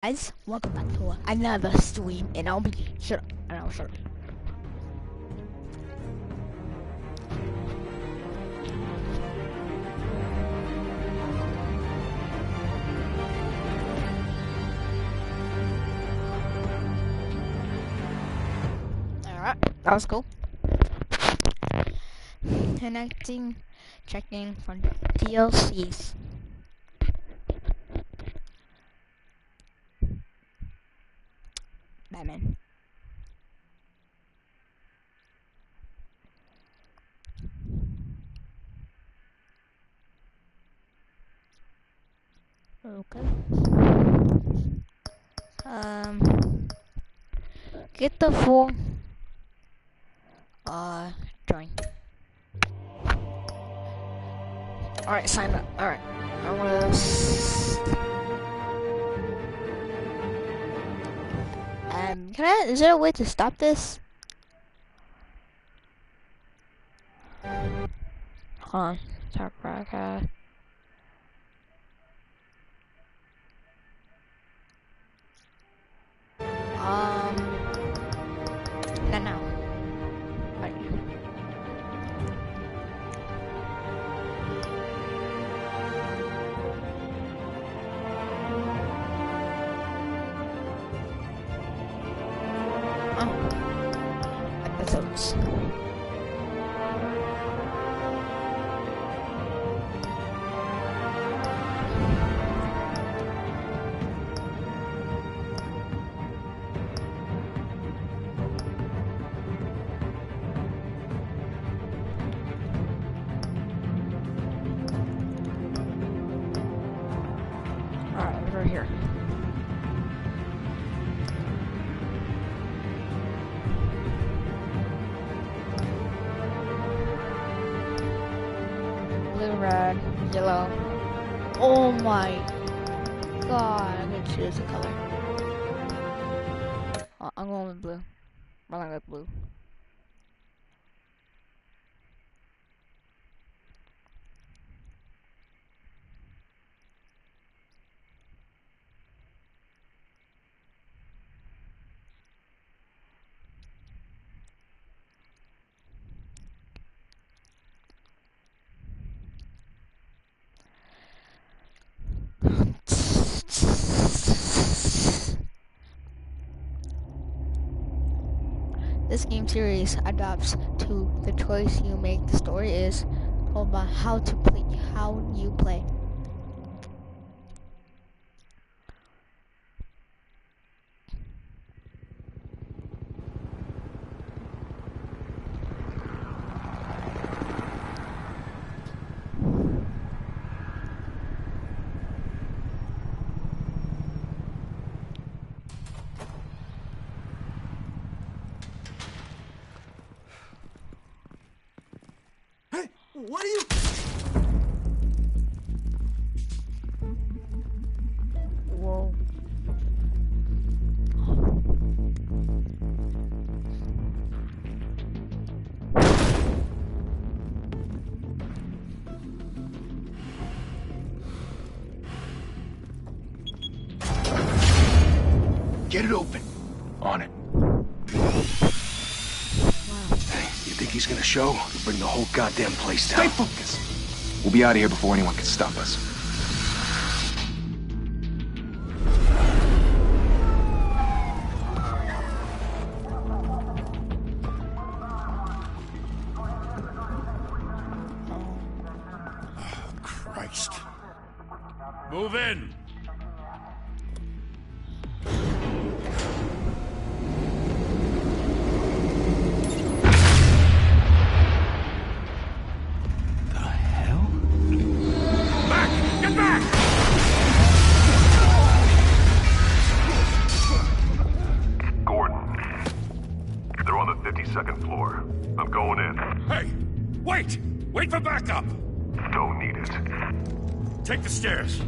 Guys, welcome back to another stream, and I'll be shut up. And I'll shut up. Alright, that was cool. Connecting, checking for DLCs. Batman. Okay. Get the full join. Alright, sign up. Alright. I wanna is there a way to stop this? Hold on. Start broadcast. Not now. Right. Episodes. Alright, we're here. Blue, red, yellow. Oh my god, I'm gonna choose a color. I'm going with blue. I like blue. This game series adapts to the choice you make. The story is told about how you play. What are you? Whoa. Get it open. On it. You think he's gonna show? He'll bring the whole goddamn place down. Stay focused. We'll be out of here before anyone can stop us. Oh, Christ. Move in. Second floor. I'm going in. Hey! Wait! Wait for backup! Don't need it. Take the stairs.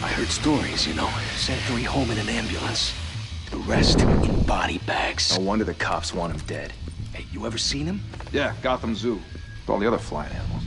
I heard stories, you know. Sent 3 home in an ambulance. The rest in body bags. No wonder the cops want him dead. Hey, you ever seen him? Yeah, Gotham Zoo. With all the other flying animals.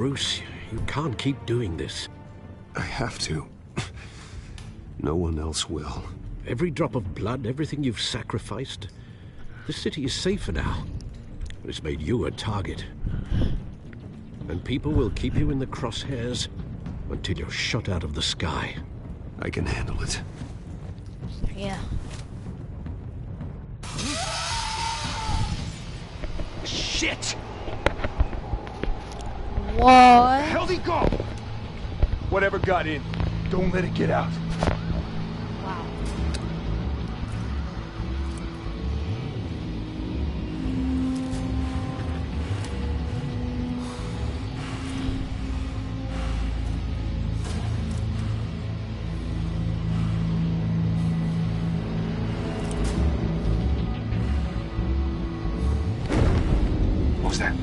Bruce, you can't keep doing this. I have to. No one else will. Every drop of blood, everything you've sacrificed. The city is safer now, but it's made you a target. And people will keep you in the crosshairs until you're shot out of the sky. I can handle it. Yeah. Shit! What? How'd he go? Whatever got in, don't let it get out. Wow. What was that?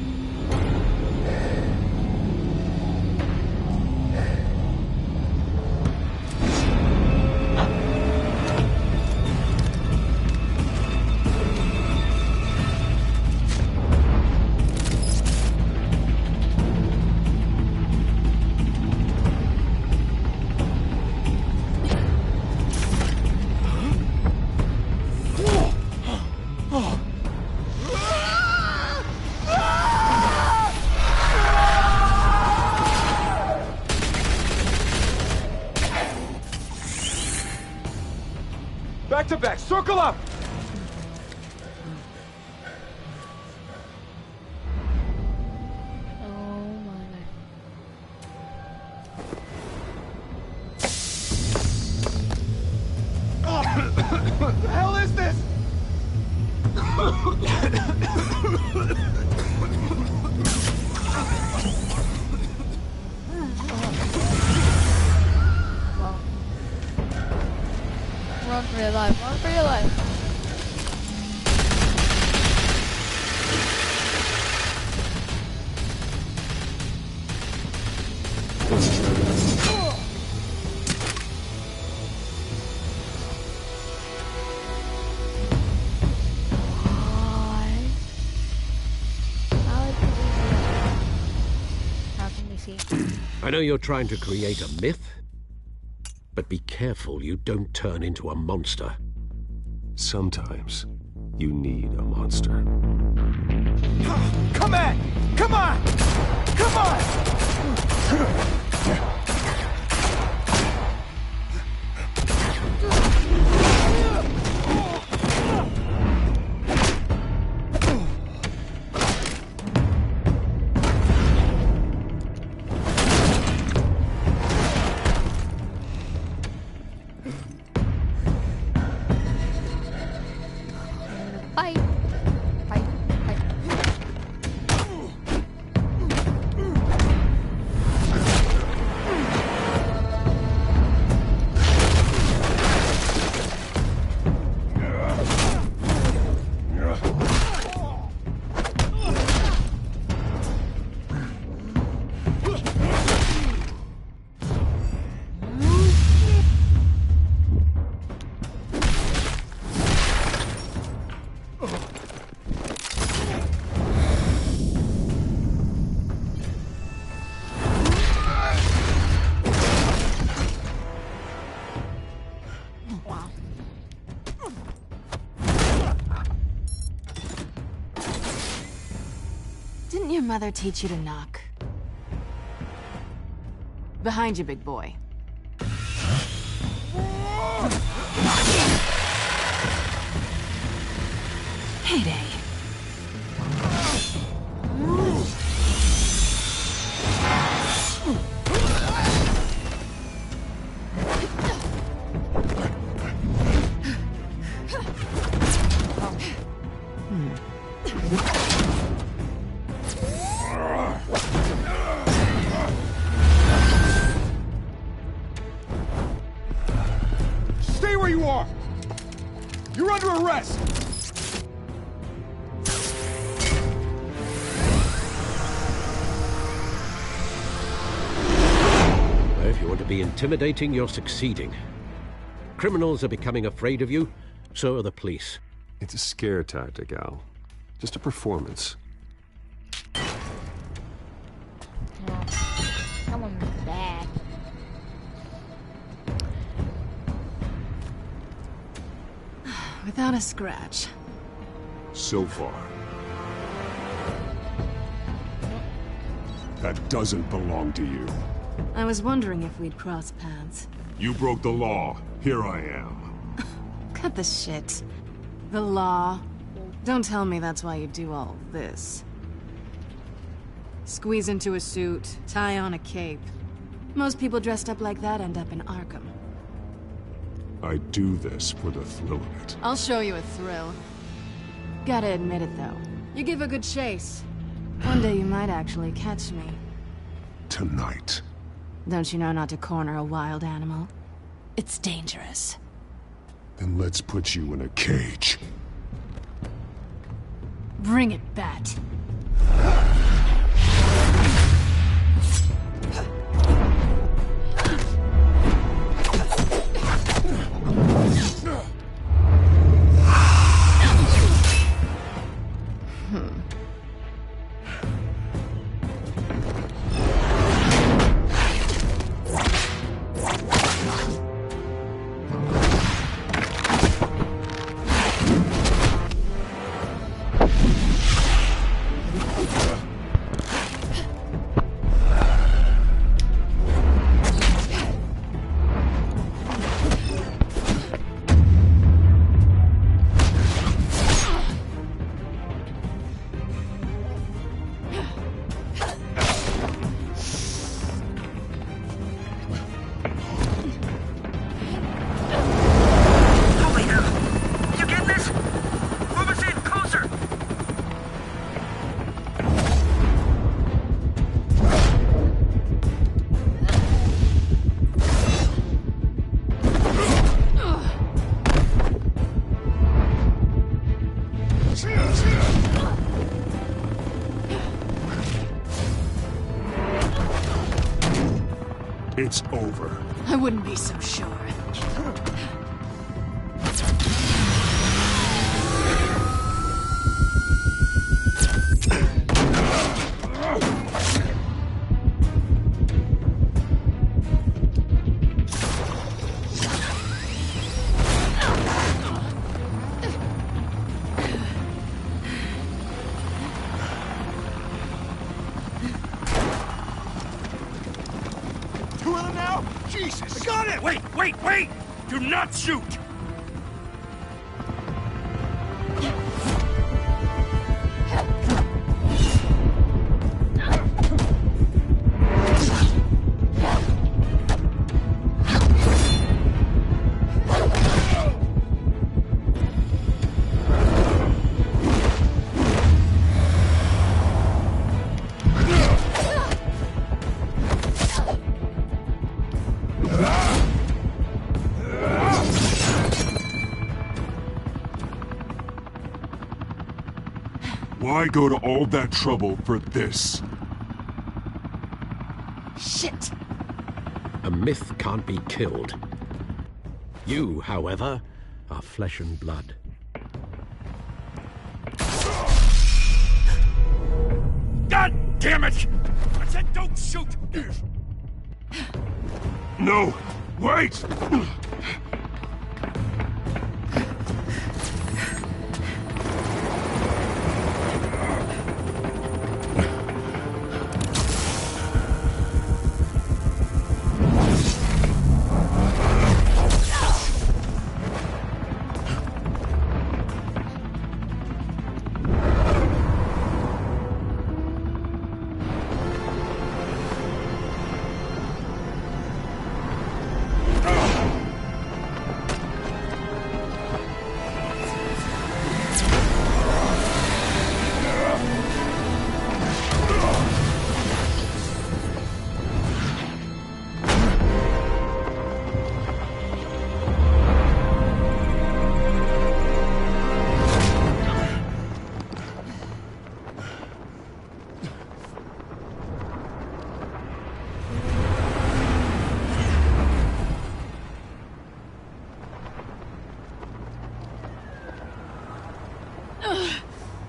Back to back, circle up! Oh my god. What the hell is this? Wow. Run for your life, run for your life. How can we see? I know you're trying to create a myth, but be careful you don't turn into a monster. Sometimes you need a monster. Come on! Come on! Come on! Fight! Fight! Fight! Wow. Didn't your mother teach you to knock? Behind you, big boy. Heyday. Stay where you are! You're under arrest! If you want to be intimidating, you're succeeding. Criminals are becoming afraid of you, so are the police. It's a scare tactic, Al. Just a performance. Wow. without a scratch. So far. That doesn't belong to you. I was wondering if we'd cross paths. You broke the law. Here I am. Cut the shit. The law. Don't tell me that's why you do all this. Squeeze into a suit, tie on a cape. Most people dressed up like that end up in Arkham. I do this for the thrill of it. I'll show you a thrill. Gotta admit it, though. You give a good chase. One day you might actually catch me. Tonight. Don't you know not to corner a wild animal? It's dangerous. Then let's put you in a cage. Bring it, Bat. It's over. I wouldn't be so sure. Two of them now? Jesus! I got it! Wait! Do not shoot! Why go to all that trouble for this? Shit! A myth can't be killed. You, however, are flesh and blood. God damn it! I said don't shoot! No! Wait!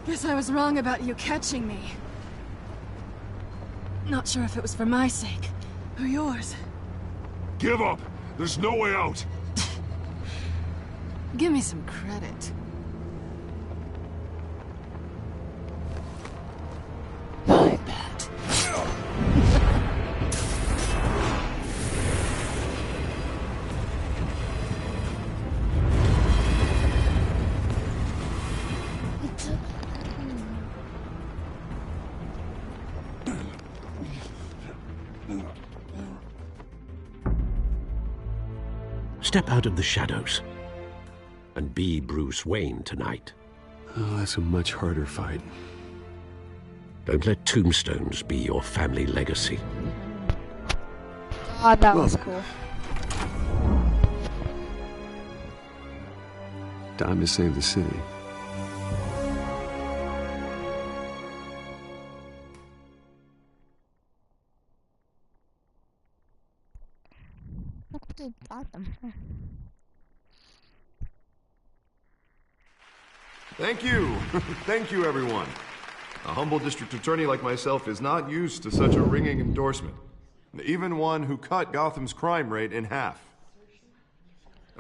Guess I was wrong about you catching me. Not sure if it was for my sake, or yours. Give up! There's no way out! Give me some credit. My bad. Step out of the shadows and be Bruce Wayne tonight. Oh, that's a much harder fight. Don't let tombstones be your family legacy. God, that was cool. Time to save the city. Look to the bottom. Thank you. Thank you, everyone. A humble district attorney like myself is not used to such a ringing endorsement. Even one who cut Gotham's crime rate in half.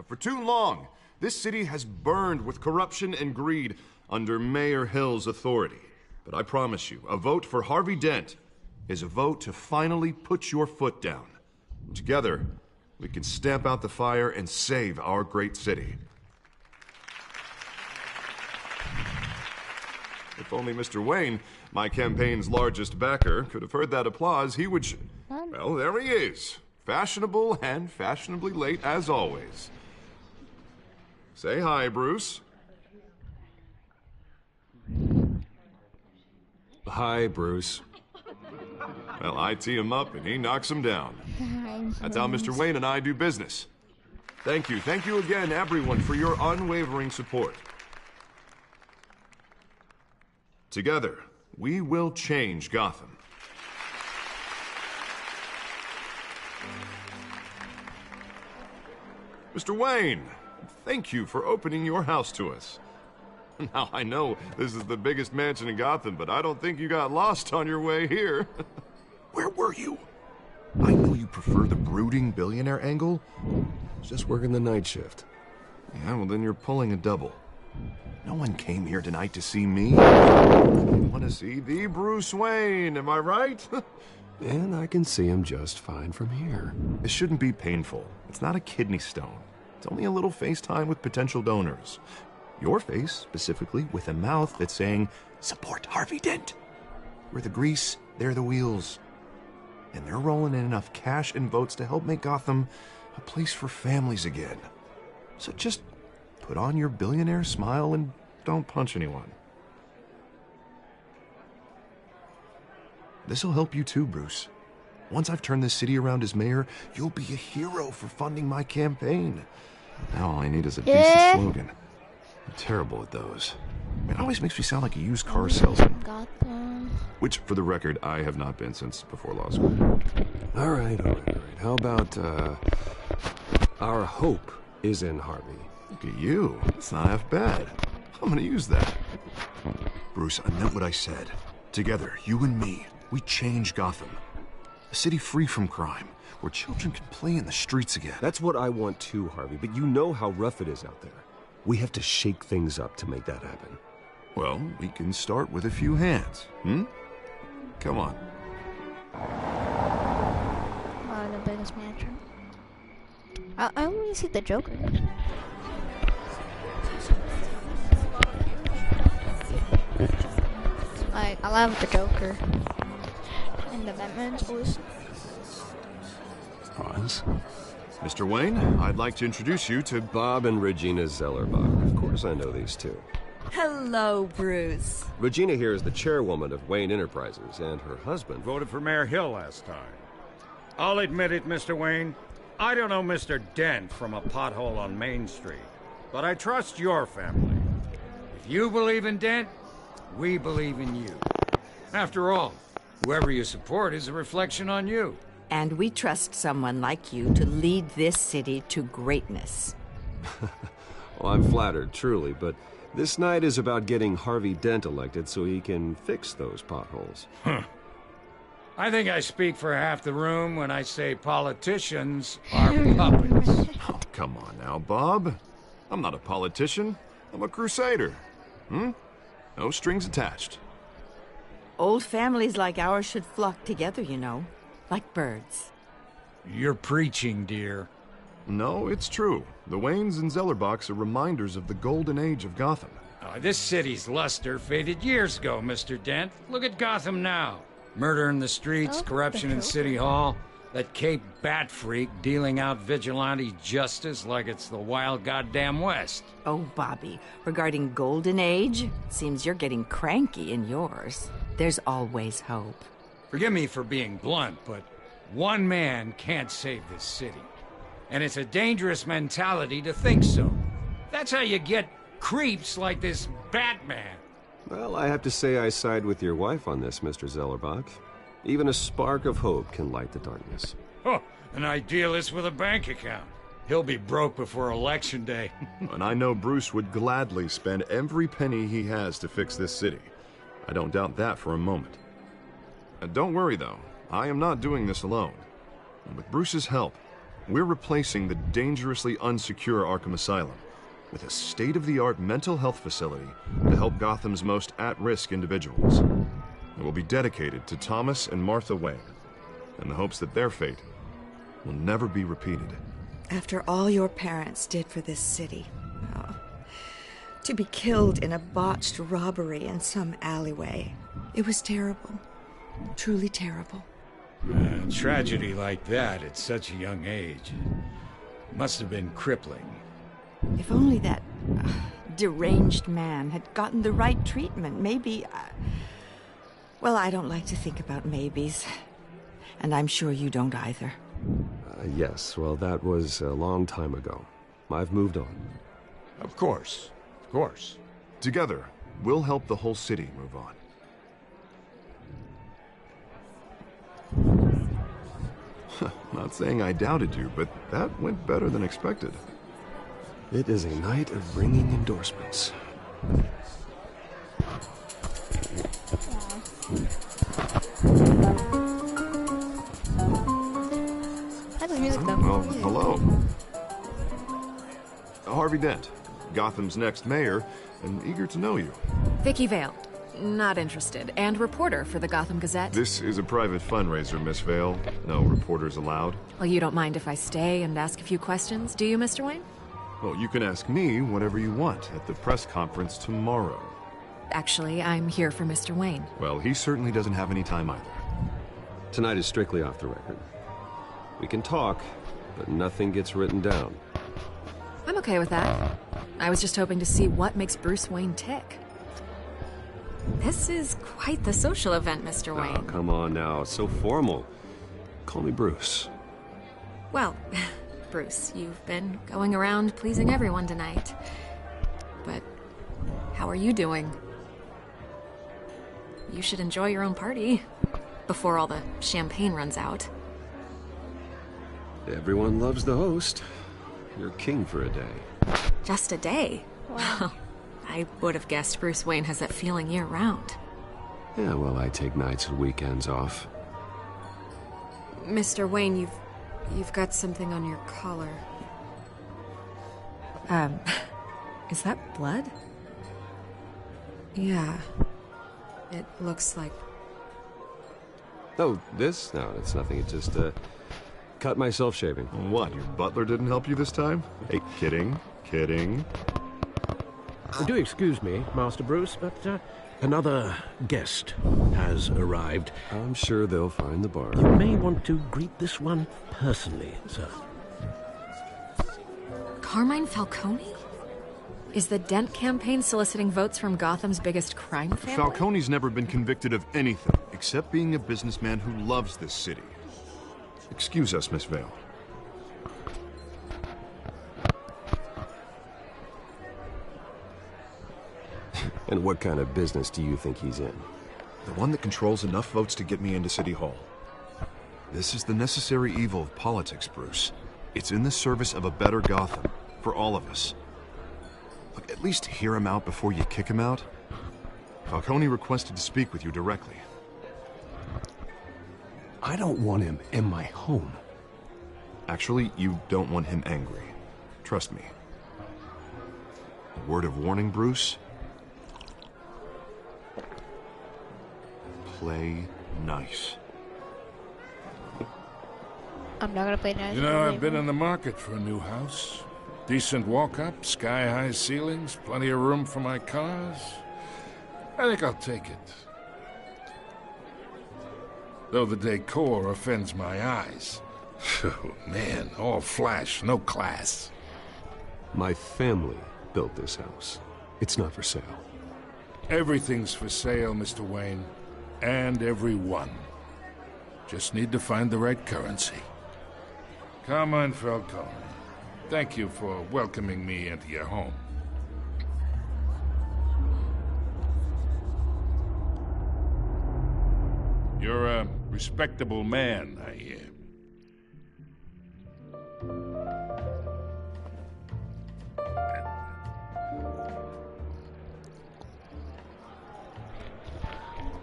For too long, this city has burned with corruption and greed under Mayor Hill's authority. But I promise you, a vote for Harvey Dent is a vote to finally put your foot down. Together, we can stamp out the fire and save our great city. If only Mr. Wayne, my campaign's largest backer, could have heard that applause, he would well, there he is. Fashionable and fashionably late as always. Say hi, Bruce. Hi, Bruce. Well, I tee him up and he knocks him down. That's how Mr. Wayne and I do business. Thank you again, everyone, for your unwavering support. Together, we will change Gotham. Mr. Wayne, thank you for opening your house to us. Now, I know this is the biggest mansion in Gotham, but I don't think you got lost on your way here. Where were you? I know you prefer the brooding billionaire angle. Just working the night shift. Yeah, well, then you're pulling a double. No one came here tonight to see me. They want to see the Bruce Wayne, am I right? And I can see him just fine from here. This shouldn't be painful. It's not a kidney stone. It's only a little FaceTime with potential donors. Your face, specifically, with a mouth that's saying, support Harvey Dent. We're the grease, they're the wheels. And they're rolling in enough cash and votes to help make Gotham a place for families again. So just put on your billionaire smile and don't punch anyone. This'll help you too, Bruce. Once I've turned this city around as mayor, you'll be a hero for funding my campaign. Now all I need is a decent slogan. I'm terrible at those. It always makes me sound like a used car salesman. Which, for the record, I have not been since before law school. All right. How about, our hope is in Harvey? Look at you. It's not half bad. I'm gonna use that. Bruce, I meant what I said. Together, you and me, we change Gotham. A city free from crime, where children can play in the streets again. That's what I want too, Harvey, but you know how rough it is out there. We have to shake things up to make that happen. Well, we can start with a few hands, Come on. The biggest mansion. I only see the Joker. Like, I love the Joker. And the Batman's voice. Hans? Mr. Wayne, I'd like to introduce you to Bob and Regina Zellerbach. Of course I know these two. Hello, Bruce. Regina here is the chairwoman of Wayne Enterprises, and her husband Voted for Mayor Hill last time. I'll admit it, Mr. Wayne. I don't know Mr. Dent from a pothole on Main Street, but I trust your family. If you believe in Dent, we believe in you. After all, whoever you support is a reflection on you. And we trust someone like you to lead this city to greatness. Well, I'm flattered, truly, but this night is about getting Harvey Dent elected so he can fix those potholes. I think I speak for half the room when I say politicians are puppets. Oh, come on now, Bob. I'm not a politician. I'm a crusader. No strings attached. Old families like ours should flock together, you know, like birds. You're preaching, dear. No, it's true. The Waynes and Zellerbachs are reminders of the golden age of Gotham. This city's luster faded years ago, Mr. Dent. Look at Gotham now. Murder in the streets, corruption in City Hall, that Cape Bat freak dealing out vigilante justice like it's the wild goddamn West. Oh, Bobby, regarding Golden Age, seems you're getting cranky in yours. There's always hope. Forgive me for being blunt, but one man can't save this city. And it's a dangerous mentality to think so. That's how you get creeps like this Batman. Well, I have to say I side with your wife on this, Mr. Zellerbach. Even a spark of hope can light the darkness. Oh, an idealist with a bank account. He'll be broke before Election Day. And I know Bruce would gladly spend every penny he has to fix this city. I don't doubt that for a moment. Don't worry, though. I am not doing this alone. And with Bruce's help, we're replacing the dangerously unsecure Arkham Asylum with a state-of-the-art mental health facility to help Gotham's most at-risk individuals. It will be dedicated to Thomas and Martha Wayne, in the hopes that their fate will never be repeated. After all your parents did for this city, to be killed in a botched robbery in some alleyway, it was terrible. Truly terrible. A tragedy like that at such a young age must have been crippling. If only that deranged man had gotten the right treatment, maybe... Well, I don't like to think about maybes. And I'm sure you don't either. Yes, well, that was a long time ago. I've moved on. Of course. Of course. Together, we'll help the whole city move on. Not saying I doubted you, but that went better than expected. It is a night of ringing endorsements. I like music though. Well, hello. Harvey Dent, Gotham's next mayor, and eager to know you. Vicky Vale. Not interested. And reporter for the Gotham Gazette. This is a private fundraiser, Miss Vale. No reporters allowed. Well, you don't mind if I stay and ask a few questions, do you, Mr. Wayne? Well, you can ask me whatever you want at the press conference tomorrow. Actually, I'm here for Mr. Wayne. Well, he certainly doesn't have any time either. Tonight is strictly off the record. We can talk, but nothing gets written down. I'm okay with that. I was just hoping to see what makes Bruce Wayne tick. This is quite the social event, Mr. Wayne. Oh, come on now. It's so formal. Call me Bruce. Well, Bruce, you've been going around pleasing everyone tonight. But how are you doing? You should enjoy your own party before all the champagne runs out. Everyone loves the host. You're king for a day. Just a day? Wow. I would have guessed Bruce Wayne has that feeling year-round. Yeah, well, I take nights and weekends off. Mr. Wayne, you've got something on your collar. Is that blood? Yeah. It looks like... Oh, this? No, it's nothing. It just, cut myself shaving. What, your butler didn't help you this time? Hey, kidding. Do excuse me, Master Bruce, but another guest has arrived. I'm sure they'll find the bar. You may want to greet this one personally, sir. Carmine Falcone? Is the Dent campaign soliciting votes from Gotham's biggest crime family? Falcone's never been convicted of anything except being a businessman who loves this city. Excuse us, Miss Vale. And what kind of business do you think he's in? The one that controls enough votes to get me into City Hall. This is the necessary evil of politics, Bruce. It's in the service of a better Gotham, for all of us. Look, at least hear him out before you kick him out. Falcone requested to speak with you directly. I don't want him in my home. Actually, you don't want him angry. Trust me. A word of warning, Bruce? Play nice. I'm not gonna play nice. You know, I've been in the market for a new house. Decent walk-up, sky-high ceilings, plenty of room for my cars. I think I'll take it. Though the decor offends my eyes. Oh, man, all flash, no class. My family built this house. It's not for sale. Everything's for sale, Mr. Wayne. And everyone. Just need to find the right currency. Carmine Falcone, thank you for welcoming me into your home. You're a respectable man, I hear.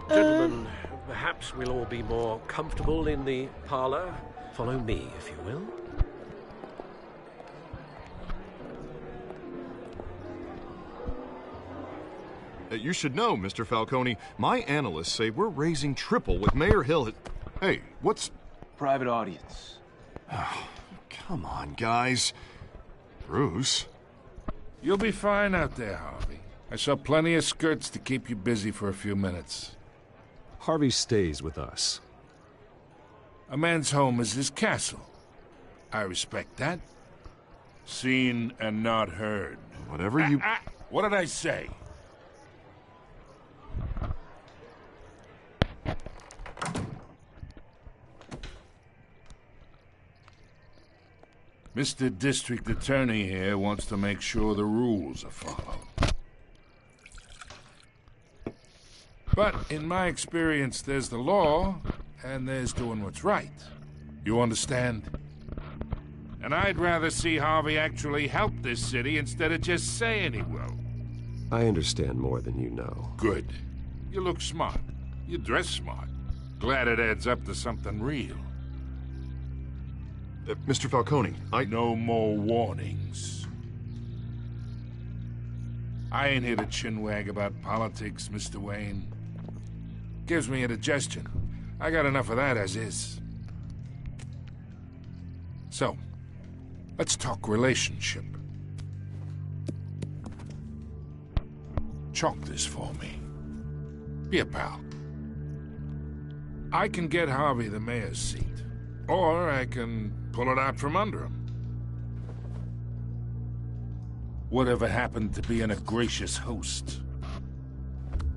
Gentlemen, perhaps we'll all be more comfortable in the parlor. Follow me, if you will. You should know, Mr. Falcone, my analysts say we're raising triple with Mayor Hill. Hey, what's... Private audience. Oh, come on, guys. Bruce? You'll be fine out there, Harvey. I saw plenty of skirts to keep you busy for a few minutes. Harvey stays with us. A man's home is his castle. I respect that. Seen and not heard. Whatever you... What did I say? Mr. District Attorney here wants to make sure the rules are followed. But in my experience, there's the law, and there's doing what's right. You understand? And I'd rather see Harvey actually help this city instead of just saying he will. I understand more than you know. Good. You look smart. You dress smart. Glad it adds up to something real. Mr. Falcone, No more warnings. I ain't here to chinwag about politics, Mr. Wayne. Gives me indigestion. I got enough of that as is. So, let's talk relationship. Chalk this for me. Be a pal. I can get Harvey the mayor's seat, or I can pull it out from under him. Whatever happened to being a gracious host?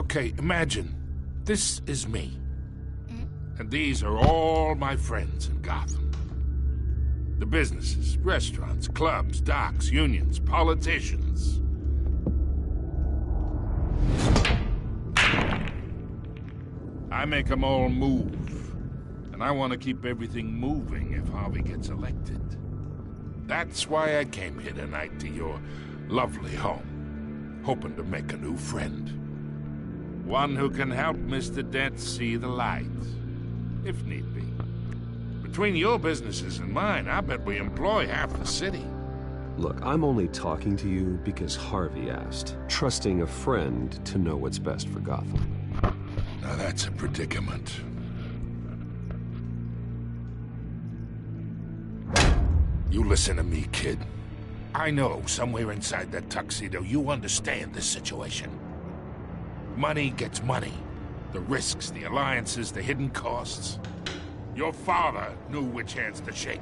Okay, imagine, this is me. And these are all my friends in Gotham. The businesses, restaurants, clubs, docks, unions, politicians. I make them all move. And I want to keep everything moving if Harvey gets elected. That's why I came here tonight to your lovely home, hoping to make a new friend. One who can help Mr. Dent see the light, if need be. Between your businesses and mine, I bet we employ half the city. Look, I'm only talking to you because Harvey asked, trusting a friend to know what's best for Gotham. Now that's a predicament. You listen to me, kid. I know somewhere inside that tuxedo you understand this situation. Money gets money. The risks, the alliances, the hidden costs. Your father knew which hands to shake.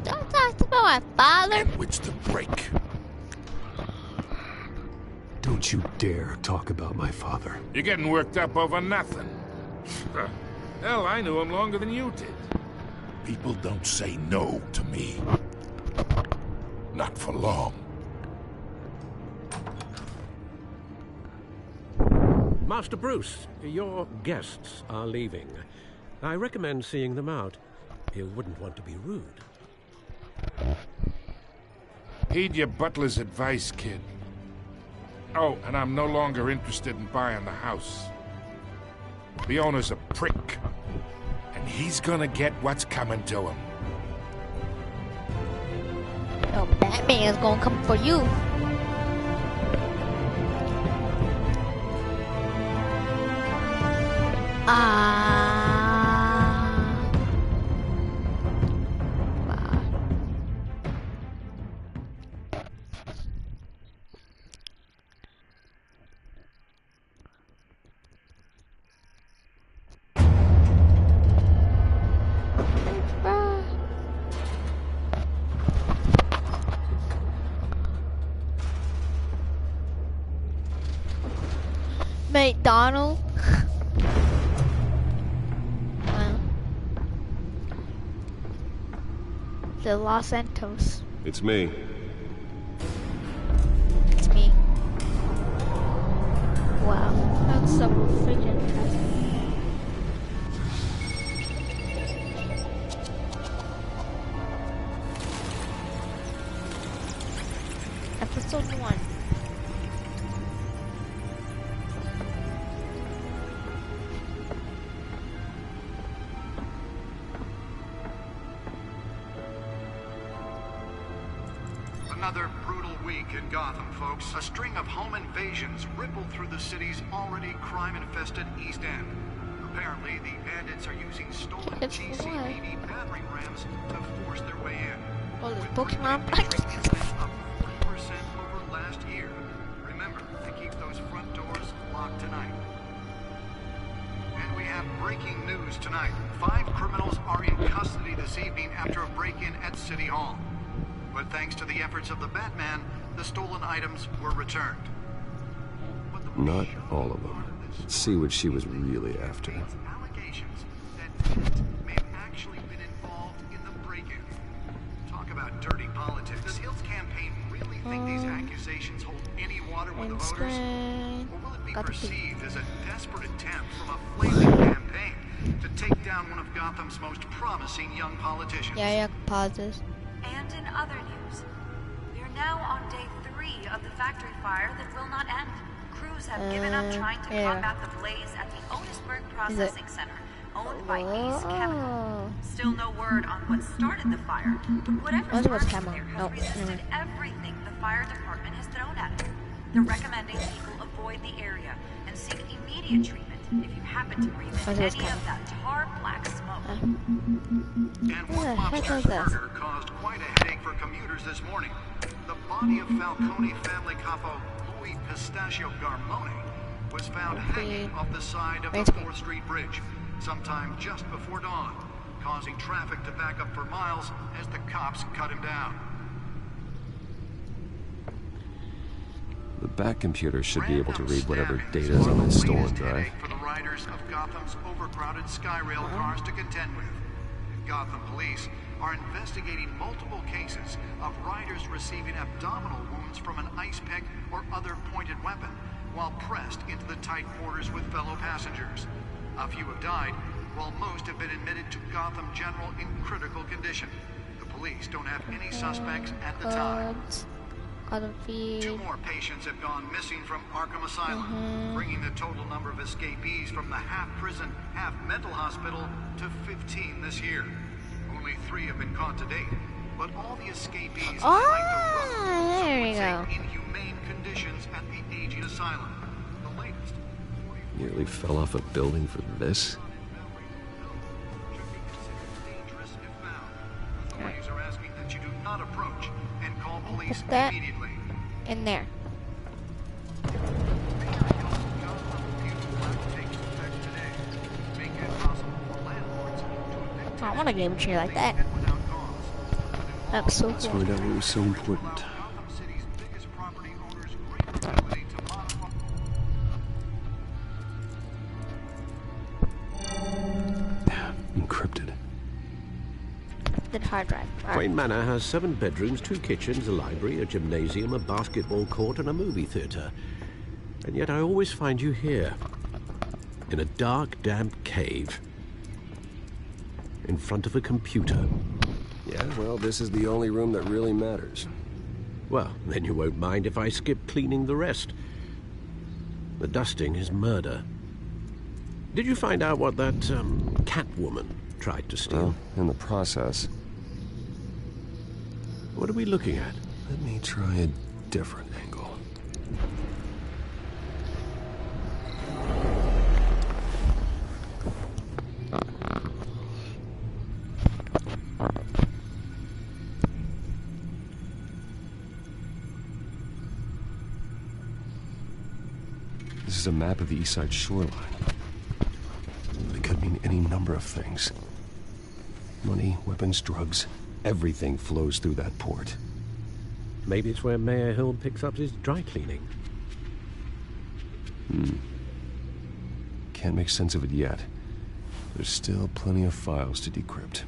Don't talk about my father. And which to break. Don't you dare talk about my father. You're getting worked up over nothing. Hell, I knew him longer than you did. People don't say no to me. Not for long. Master Bruce, your guests are leaving. I recommend seeing them out. You wouldn't want to be rude. Heed your butler's advice, kid. Oh, and I'm no longer interested in buying the house. The owner's a prick. And he's gonna get what's coming to him. No, Batman is gonna come for you. McDonald. The Los Santos. It's me. It's me. Wow, that's so freaking impressive. Episode 1. Another brutal week in Gotham, folks. A string of home invasions rippled through the city's already crime-infested East End. Apparently, the bandits are using stolen GCPD battering rams to force their way in. Well, the Pokemon up 40% over last year. Remember to keep those front doors locked tonight. And we have breaking news tonight. 5 criminals are in custody this evening after a break-in at City Hall. But thanks to the efforts of the Batman, the stolen items were returned. Not all of them. Let's see what she was really after. Allegations that Dent may have actually been involved in the break-in. Talk about dirty politics. Does Hill's campaign really think these accusations hold any water with the voters? Or will it be perceived as a desperate attempt from a flaming campaign to take down one of Gotham's most promising young politicians? Yeah, pauses. And in other news, we are now on day 3 of the factory fire that will not end. Crews have given up trying to combat the blaze at the Otisburg Processing Center, owned by Ace Chemical. Still no word on what started the fire, but whatever started there has resisted everything the fire department has thrown at it. They're recommending people avoid the area and seek immediate treatment if you happen to breathe in any of that tar black smoke. And one monstrous murder caused quite a headache for commuters this morning. The body of Falcone family capo Louis Pistachio Garmone was found hanging off the side of the 4th Street Bridge sometime just before dawn, causing traffic to back up for miles as the cops cut him down. The back computer should be able to read whatever data is on this stolen drive. For the riders of Gotham's overcrowded Skyrail cars to contend with. Gotham police are investigating multiple cases of riders receiving abdominal wounds from an ice pick or other pointed weapon while pressed into the tight quarters with fellow passengers. A few have died, while most have been admitted to Gotham General in critical condition. The police don't have any suspects at the time. 2 more patients have gone missing from Arkham Asylum, bringing the total number of escapees from the half-prison, half-mental hospital to 15 this year. Only 3 have been caught to date, but all the escapees highlight the inhumane conditions at the aging asylum. The latest. Nearly fell off a building for this? Authorities are asking that you do not approach and call police immediately. In there. I want a game chair like that. That's so cool. Let's find out what was so important. Encrypted. The hard drive. Wayne Manor has 7 bedrooms, 2 kitchens, a library, a gymnasium, a basketball court, and a movie theatre. And yet I always find you here, in a dark, damp cave, in front of a computer. Yeah, well, this is the only room that really matters. Well, then you won't mind if I skip cleaning the rest. The dusting is murder. Did you find out what that, Catwoman tried to steal? Well, in the process. What are we looking at? Let me try a different angle. This is a map of the east side shoreline. It could mean any number of things. Money, weapons, drugs, everything flows through that port. Maybe it's where Mayor Hill picks up his dry cleaning. Can't make sense of it yet. There's still plenty of files to decrypt.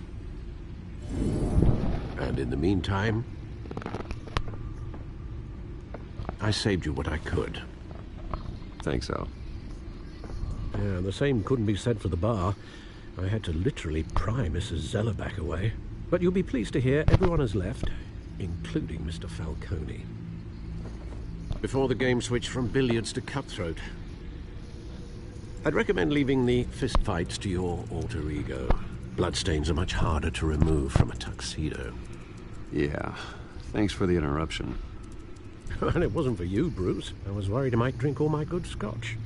And in the meantime, I saved you what I could. Thanks, Al. Yeah, the same couldn't be said for the bar. I had to literally pry Mrs. Zeller back away. But you'll be pleased to hear everyone has left, including Mr. Falcone. Before the game switched from billiards to cutthroat. I'd recommend leaving the fistfights to your alter ego. Bloodstains are much harder to remove from a tuxedo. Yeah, thanks for the interruption. And it wasn't for you, Bruce. I was worried I might drink all my good scotch.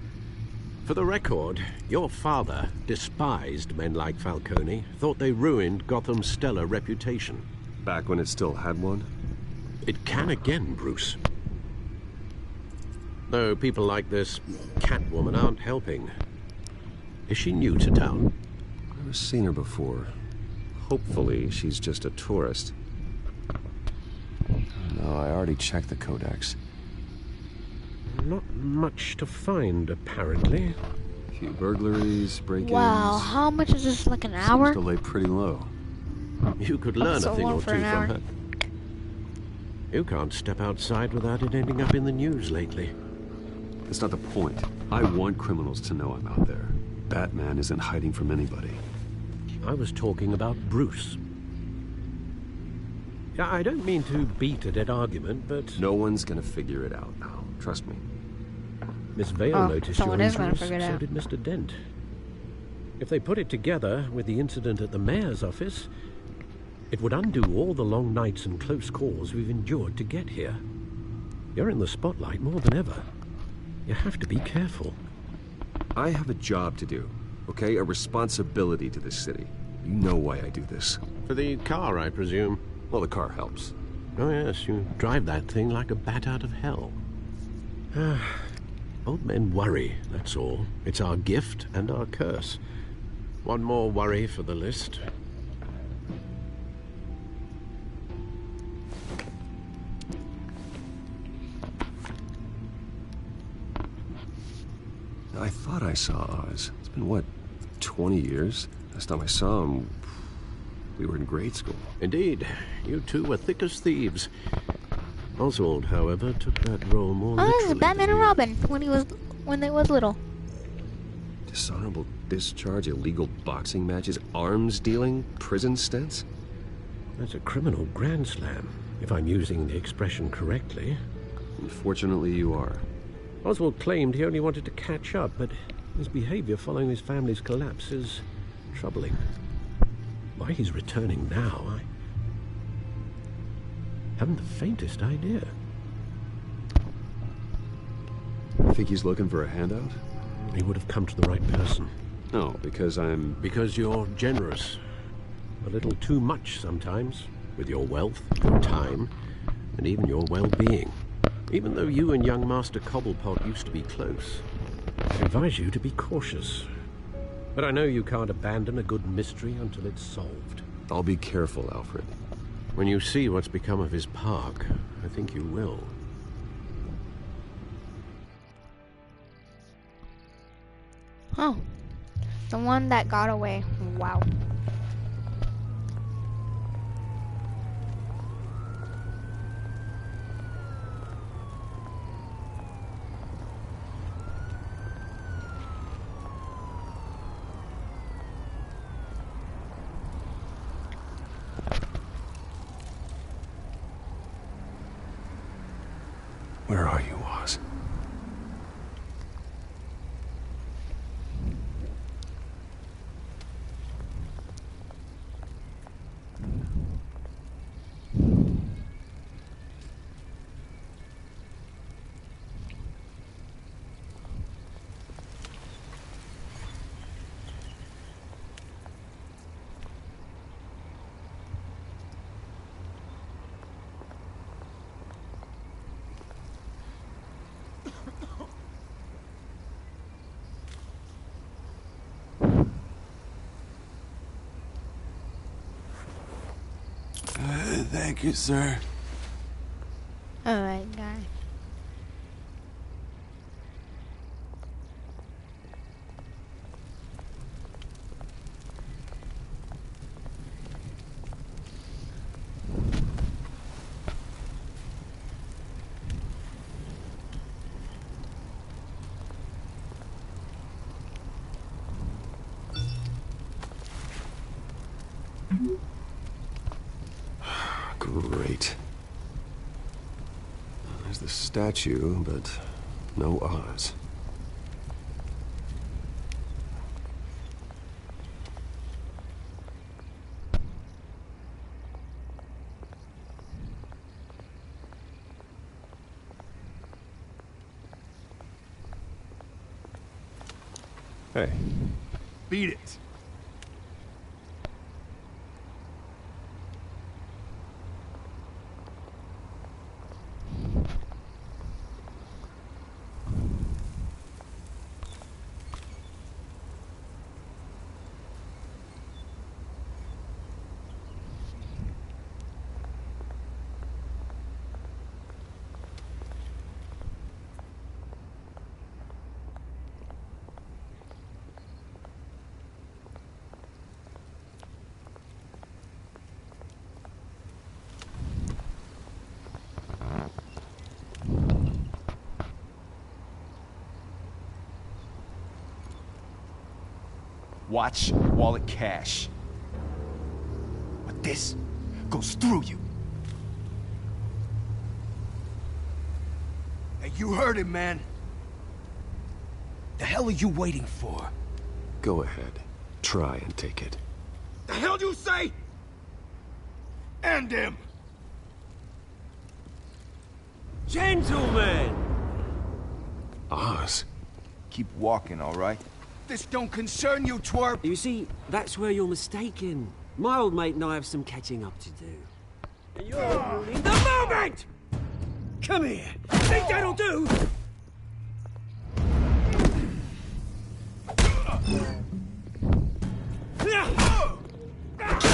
For the record, your father despised men like Falcone, thought they ruined Gotham's stellar reputation. Back when it still had one? It can again, Bruce. Though people like this Catwoman aren't helping. Is she new to town? I've seen her before. Hopefully, she's just a tourist. No, I already checked the codex. Not much to find, apparently. A few burglaries, break-ins. Wow, how much is this, like an hour? Seems to lay pretty low. You could learn So a thing long or for two an hour. from her. You can't step outside without it ending up in the news lately. That's not the point. I want criminals to know I'm out there. Batman isn't hiding from anybody. I was talking about Bruce. Yeah, I don't mean to beat a dead argument, but... No one's gonna figure it out now. Trust me. Miss Vale noticed your someone is gonna interest, figure it so out. did Mr. Dent. If they put it together with the incident at the mayor's office, it would undo all the long nights and close calls we've endured to get here. You're in the spotlight more than ever. You have to be careful. I have a job to do, okay? A responsibility to this city. You know why I do this. For the car, I presume. Well, the car helps. Oh yes, you drive that thing like a bat out of hell. Old men worry, that's all. It's our gift and our curse. One more worry for the list. I thought I saw Oz. It's been, what, 20 years? Last time I saw him, we were in grade school. Indeed. You two were thick as thieves. Oswald, however, took that role more Oh, this literally is Batman than and you. Robin when they was little. Dishonorable discharge, illegal boxing matches, arms dealing, prison stints? That's a criminal grand slam, if I'm using the expression correctly. Unfortunately, you are. Oswald claimed he only wanted to catch up, but his behavior following his family's collapse is troubling. Why he's returning now, I haven't the faintest idea. You think he's looking for a handout? He would have come to the right person. No, because I'm... Because you're generous. A little too much sometimes, with your wealth, your time, and even your well-being. Even though you and young Master Cobblepot used to be close, I advise you to be cautious. But I know you can't abandon a good mystery until it's solved. I'll be careful, Alfred. When you see what's become of his park, I think you will. Oh, the one that got away. Wow. Where are you, Oz? Thank you, sir. Oh my god. Great. There's the statue, but no Oz. Hey. Beat it. Watch wallet cash. But this goes through you. Hey, you heard him, man. The hell are you waiting for? Go ahead. Try and take it. The hell do you say? End him! Gentlemen! Oz. Keep walking, all right? This don't concern you, twerp! You see, that's where you're mistaken. My old mate and I have some catching up to do. And you're ruining the moment! Come here! Think that'll do?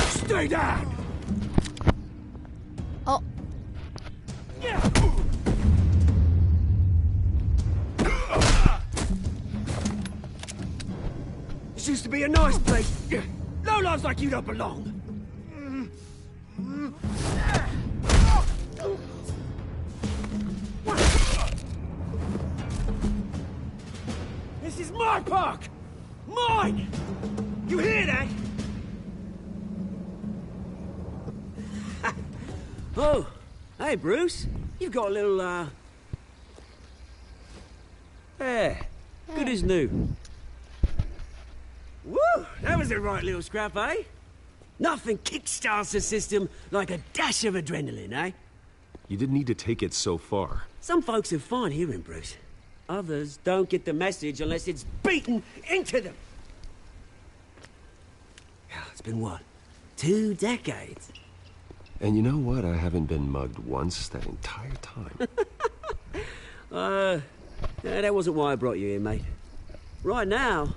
Stay down! Oh. This used to be a nice place. No lives like you don't belong. This is my park! Mine! You hear that? Oh, hey, Bruce. You've got a little, Yeah, good as new. Woo! That was a right little scrap, eh? Nothing kickstarts the system like a dash of adrenaline, eh? You didn't need to take it so far. Some folks have fine hearing, Bruce. Others don't get the message unless it's beaten into them. It's been, what, 2 decades? And you know what? I haven't been mugged once that entire time. That wasn't why I brought you here, mate. Right now,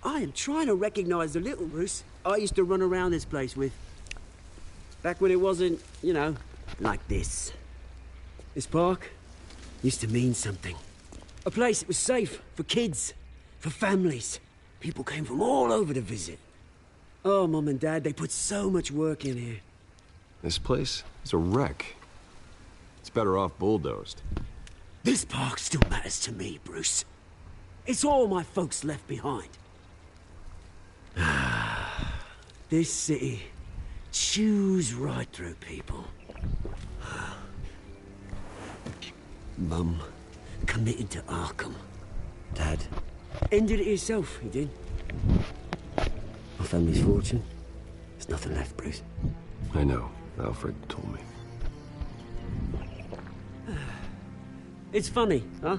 I am trying to recognize the little Bruce I used to run around this place with. Back when it wasn't, you know, like this. This park used to mean something. A place that was safe for kids, for families. People came from all over to visit. Oh, Mum and Dad, they put so much work in here. This place is a wreck. It's better off bulldozed. This park still matters to me, Bruce. It's all my folks left behind. This city chews right through people. Mum committed to Arkham. Dad ended it himself, he did. My family's fortune. There's nothing left, Bruce. I know. Alfred told me. It's funny, huh?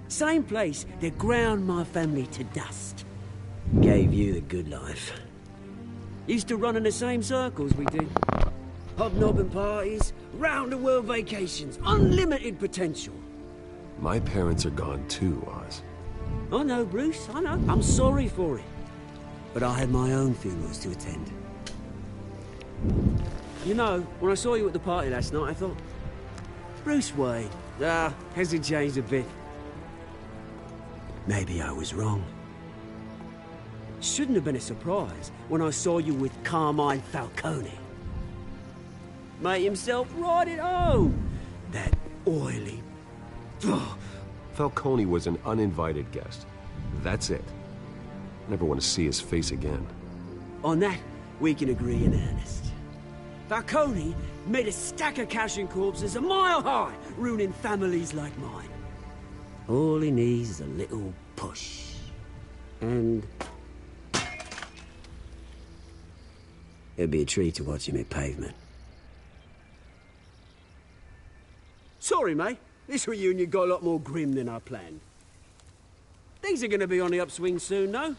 Same place that ground my family to dust. Gave you the good life. Used to run in the same circles we did. Hobnobbing parties, round-the-world vacations, unlimited potential. My parents are gone too, Oz. I know, Bruce, I know. I'm sorry for it. But I had my own funerals to attend. You know, when I saw you at the party last night, I thought... Bruce Wayne. Has he changed a bit? Maybe I was wrong. Shouldn't have been a surprise when I saw you with Carmine Falcone. Made himself right at home. That oily... Falcone was an uninvited guest. That's it. Never want to see his face again. On that, we can agree in earnest. Falcone made a stack of cash and corpses a mile high, ruining families like mine. All he needs is a little push. And... it'd be a treat to watch him hit pavement. Sorry, mate. This reunion got a lot more grim than I planned. Things are gonna be on the upswing soon, though.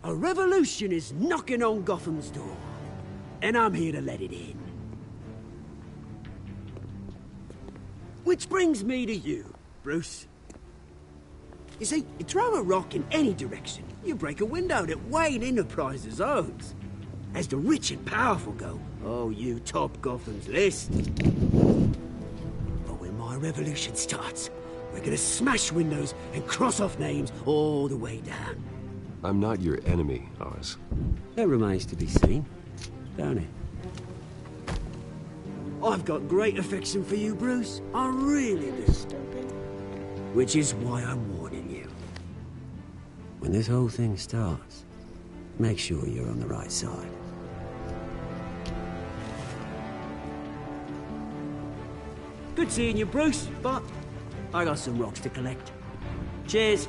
A revolution is knocking on Gotham's door. And I'm here to let it in. Which brings me to you, Bruce. You see, you throw a rock in any direction, you break a window that Wayne Enterprises owns. As the rich and powerful go, oh, you top Gotham's list. But when my revolution starts, we're gonna smash windows and cross off names all the way down. I'm not your enemy, Oz. That remains to be seen, don't it? I've got great affection for you, Bruce. I really do. Which is why I'm warning you. When this whole thing starts, make sure you're on the right side. Good seeing you, Bruce, but I got some rocks to collect. Cheers.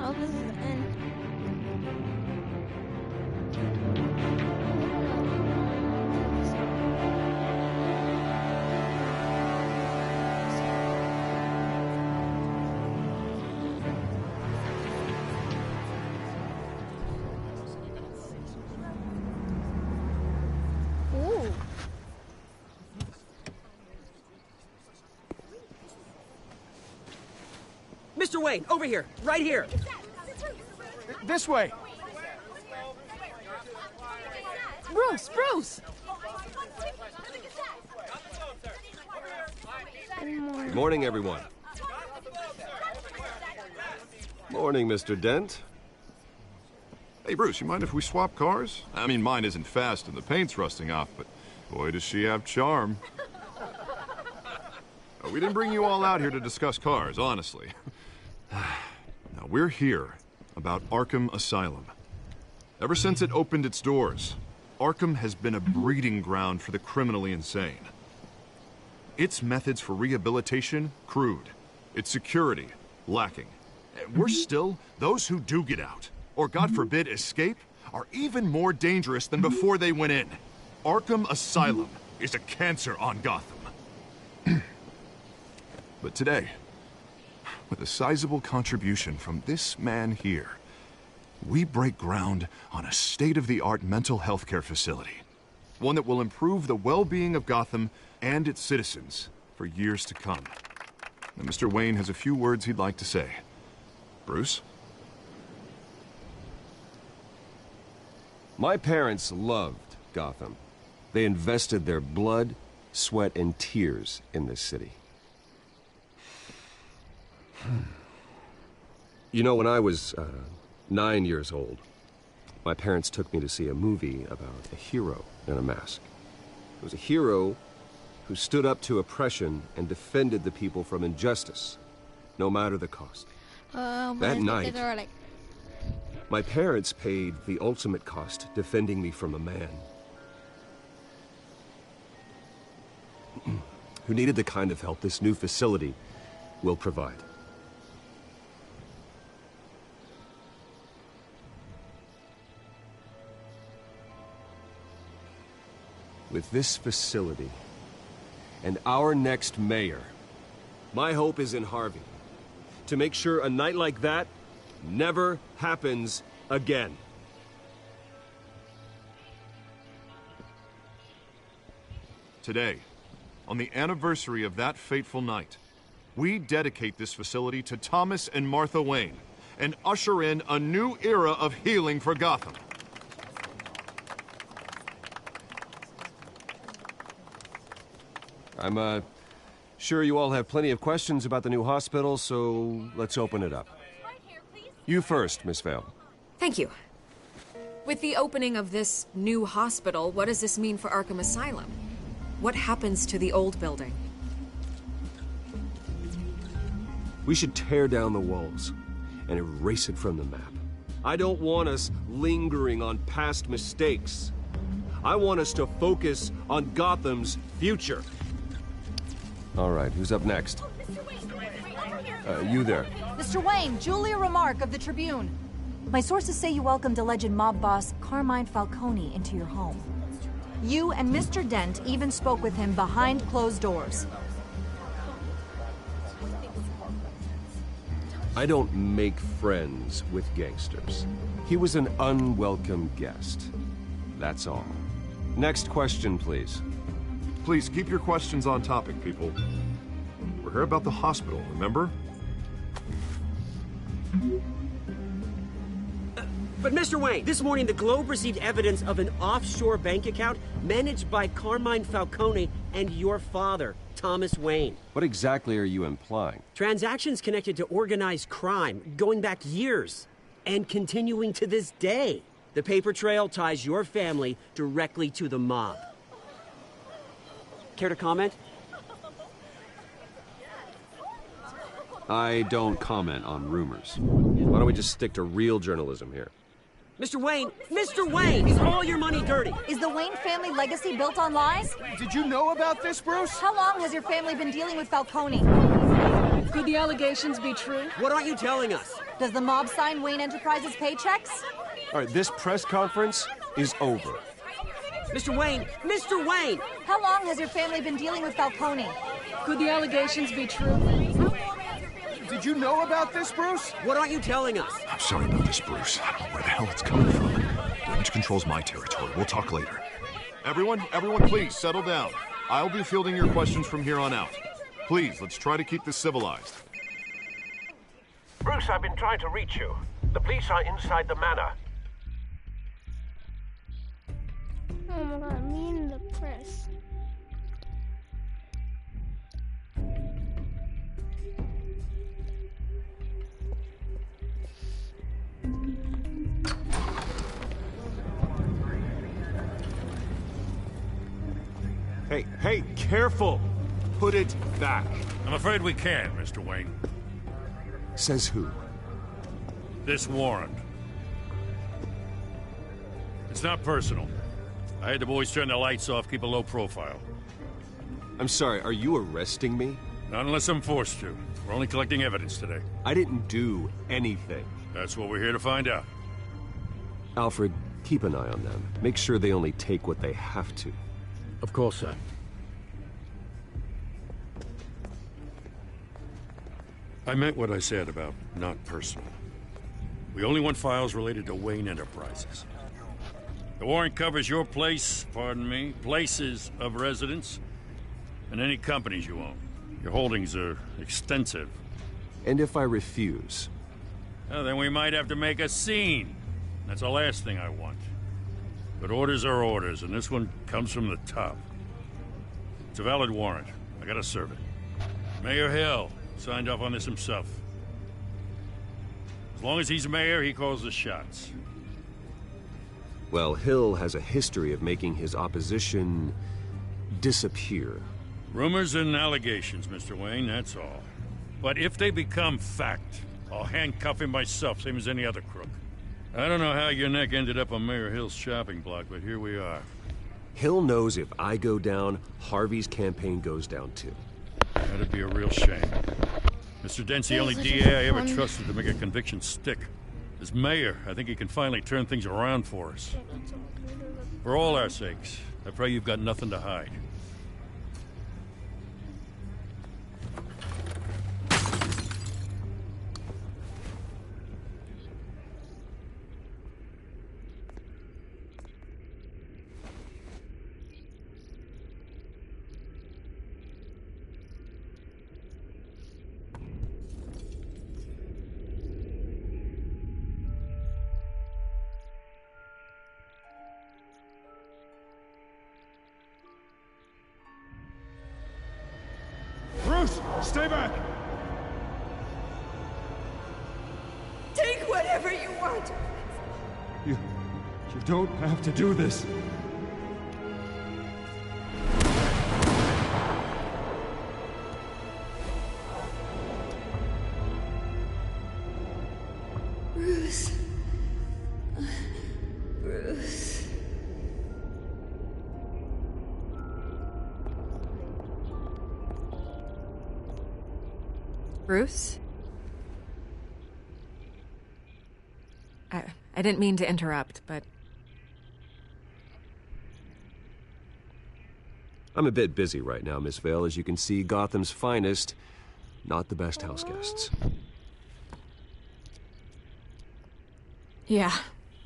Oh, this is the end. Ooh. Mr. Wayne, over here, right here. This way. Bruce! Good morning, everyone. Morning, Mr. Dent. Hey, Bruce, you mind if we swap cars? I mean, mine isn't fast and the paint's rusting off, but boy, does she have charm. We didn't bring you all out here to discuss cars, honestly. Now, we're here about Arkham Asylum. Ever since it opened its doors, Arkham has been a breeding ground for the criminally insane. Its methods for rehabilitation, crude. Its security, lacking. Worse still, those who do get out, or God forbid escape, are even more dangerous than before they went in. Arkham Asylum is a cancer on Gotham. But today, with a sizable contribution from this man here, we break ground on a state-of-the-art mental health care facility. One that will improve the well-being of Gotham and its citizens for years to come. Now, Mr. Wayne has a few words he'd like to say. Bruce? My parents loved Gotham. They invested their blood, sweat, and tears in this city. You know, when I was 9 years old, my parents took me to see a movie about a hero in a mask. It was a hero who stood up to oppression and defended the people from injustice, no matter the cost. That night, my parents paid the ultimate cost defending me from a man who needed the kind of help this new facility will provide. With this facility and our next mayor, my hope is in Harvey. to make sure a night like that never happens again. Today, on the anniversary of that fateful night, we dedicate this facility to Thomas and Martha Wayne and usher in a new era of healing for Gotham. I'm, sure you all have plenty of questions about the new hospital, so let's open it up. You first, Miss Vale. Thank you. With the opening of this new hospital, what does this mean for Arkham Asylum? What happens to the old building? We should tear down the walls and erase it from the map. I don't want us lingering on past mistakes. I want us to focus on Gotham's future. All right, who's up next? You there. Mr. Wayne, Julia Remark of the Tribune. My sources say you welcomed alleged mob boss Carmine Falcone into your home. You and Mr. Dent even spoke with him behind closed doors. I don't make friends with gangsters. He was an unwelcome guest. That's all. Next question, please. Please keep your questions on topic, people. We're here about the hospital, remember? But Mr. Wayne, this morning the Globe received evidence of an offshore bank account managed by Carmine Falcone and your father, Thomas Wayne. What exactly are you implying? Transactions connected to organized crime, going back years, and continuing to this day. The paper trail ties your family directly to the mob. Care to comment? I don't comment on rumors. Why don't we just stick to real journalism here? Mr. Wayne, is all your money dirty? Is the Wayne family legacy built on lies? Did you know about this, Bruce? How long has your family been dealing with Falcone? Could the allegations be true? What aren't you telling us? Does the mob sign Wayne Enterprises paychecks? All right, this press conference is over. Mr. Wayne! How long has your family been dealing with Falcone? Could the allegations be true? Did you know about this, Bruce? What aren't you telling us? I'm sorry about this, Bruce. I don't know where the hell it's coming from. Damage control's my territory. We'll talk later. Everyone, please settle down. I'll be fielding your questions from here on out. Please, let's try to keep this civilized. Bruce, I've been trying to reach you. The police are inside the manor. Oh my god, me in the press. Hey, careful! Put it back. I'm afraid we can't, Mr. Wayne. Says who? This warrant. It's not personal. I had the boys turn the lights off, keep a low profile. I'm sorry, are you arresting me? Not unless I'm forced to. We're only collecting evidence today. I didn't do anything. That's what we're here to find out. Alfred, keep an eye on them. Make sure they only take what they have to. Of course, sir. I meant what I said about not personal. We only want files related to Wayne Enterprises. The warrant covers your place, pardon me, places of residence, and any companies you own. Your holdings are extensive. And if I refuse? Well, then we might have to make a scene. That's the last thing I want. But orders are orders, and this one comes from the top. It's a valid warrant. I gotta serve it. Mayor Hill signed off on this himself. As long as he's mayor, he calls the shots. Well, Hill has a history of making his opposition disappear. Rumors and allegations, Mr. Wayne, that's all. But if they become fact, I'll handcuff him myself, same as any other crook. I don't know how your neck ended up on Mayor Hill's shopping block, but here we are. Hill knows if I go down, Harvey's campaign goes down too. That'd be a real shame. Mr. Dent's the only DA I ever trusted to make a conviction stick. As mayor, I think he can finally turn things around for us. For all our sakes, I pray you've got nothing to hide. back! Take whatever you want. You don't have to do this. Bruce. Bruce. Bruce? I didn't mean to interrupt, but... I'm a bit busy right now, Miss Vale. As you can see, Gotham's finest, not the best house guests. Yeah,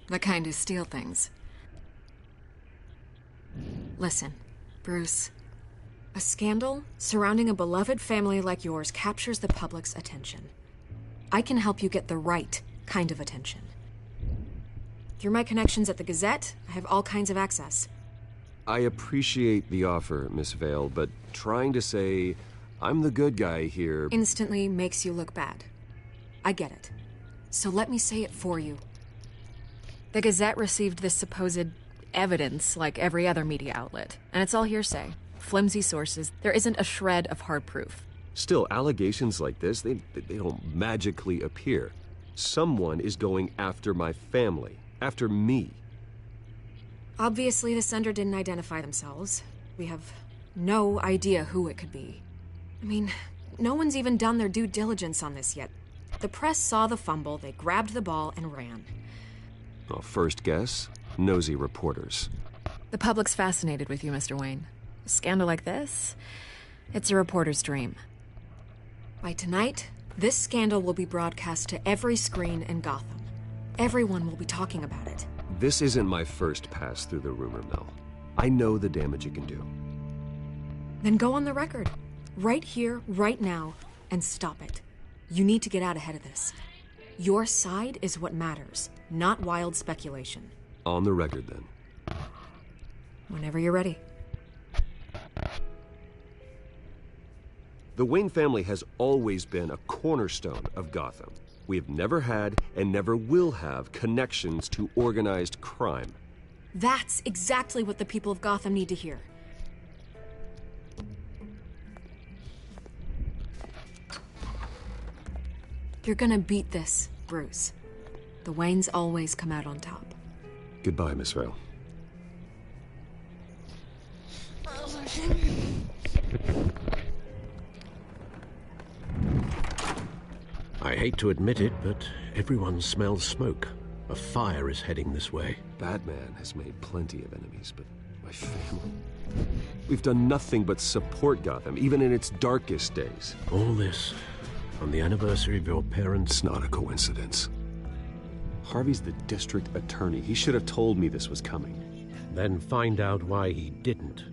the kind who steal things. Listen, Bruce. A scandal surrounding a beloved family like yours captures the public's attention. I can help you get the right kind of attention. Through my connections at the Gazette, I have all kinds of access. I appreciate the offer, Miss Vale, but trying to say I'm the good guy here... instantly makes you look bad. I get it. So let me say it for you. The Gazette received this supposed evidence like every other media outlet, and it's all hearsay. Flimsy sources. There isn't a shred of hard proof. Still, allegations like this, they don't magically appear. Someone is going after my family, after me. Obviously, the sender didn't identify themselves. We have no idea who it could be. I mean, no one's even done their due diligence on this yet. The press saw the fumble, they grabbed the ball and ran. Well, first guess, nosy reporters. The public's fascinated with you, Mr. Wayne. A scandal like this, it's a reporter's dream. By tonight, this scandal will be broadcast to every screen in Gotham. Everyone will be talking about it. This isn't my first pass through the rumor mill. I know the damage it can do. Then go on the record. Right here, right now, and stop it. You need to get out ahead of this. Your side is what matters, not wild speculation. On the record, then. Whenever you're ready. The Wayne family has always been a cornerstone of Gotham. We have never had and never will have connections to organized crime. That's exactly what the people of Gotham need to hear. You're gonna beat this, Bruce. The Waynes always come out on top. Goodbye, Miss Vale. I hate to admit it, but everyone smells smoke. A fire is heading this way. Batman has made plenty of enemies, but my family... We've done nothing but support Gotham, even in its darkest days. All this on the anniversary of your parents'... It's not a coincidence. Harvey's the district attorney. He should have told me this was coming. Then find out why he didn't.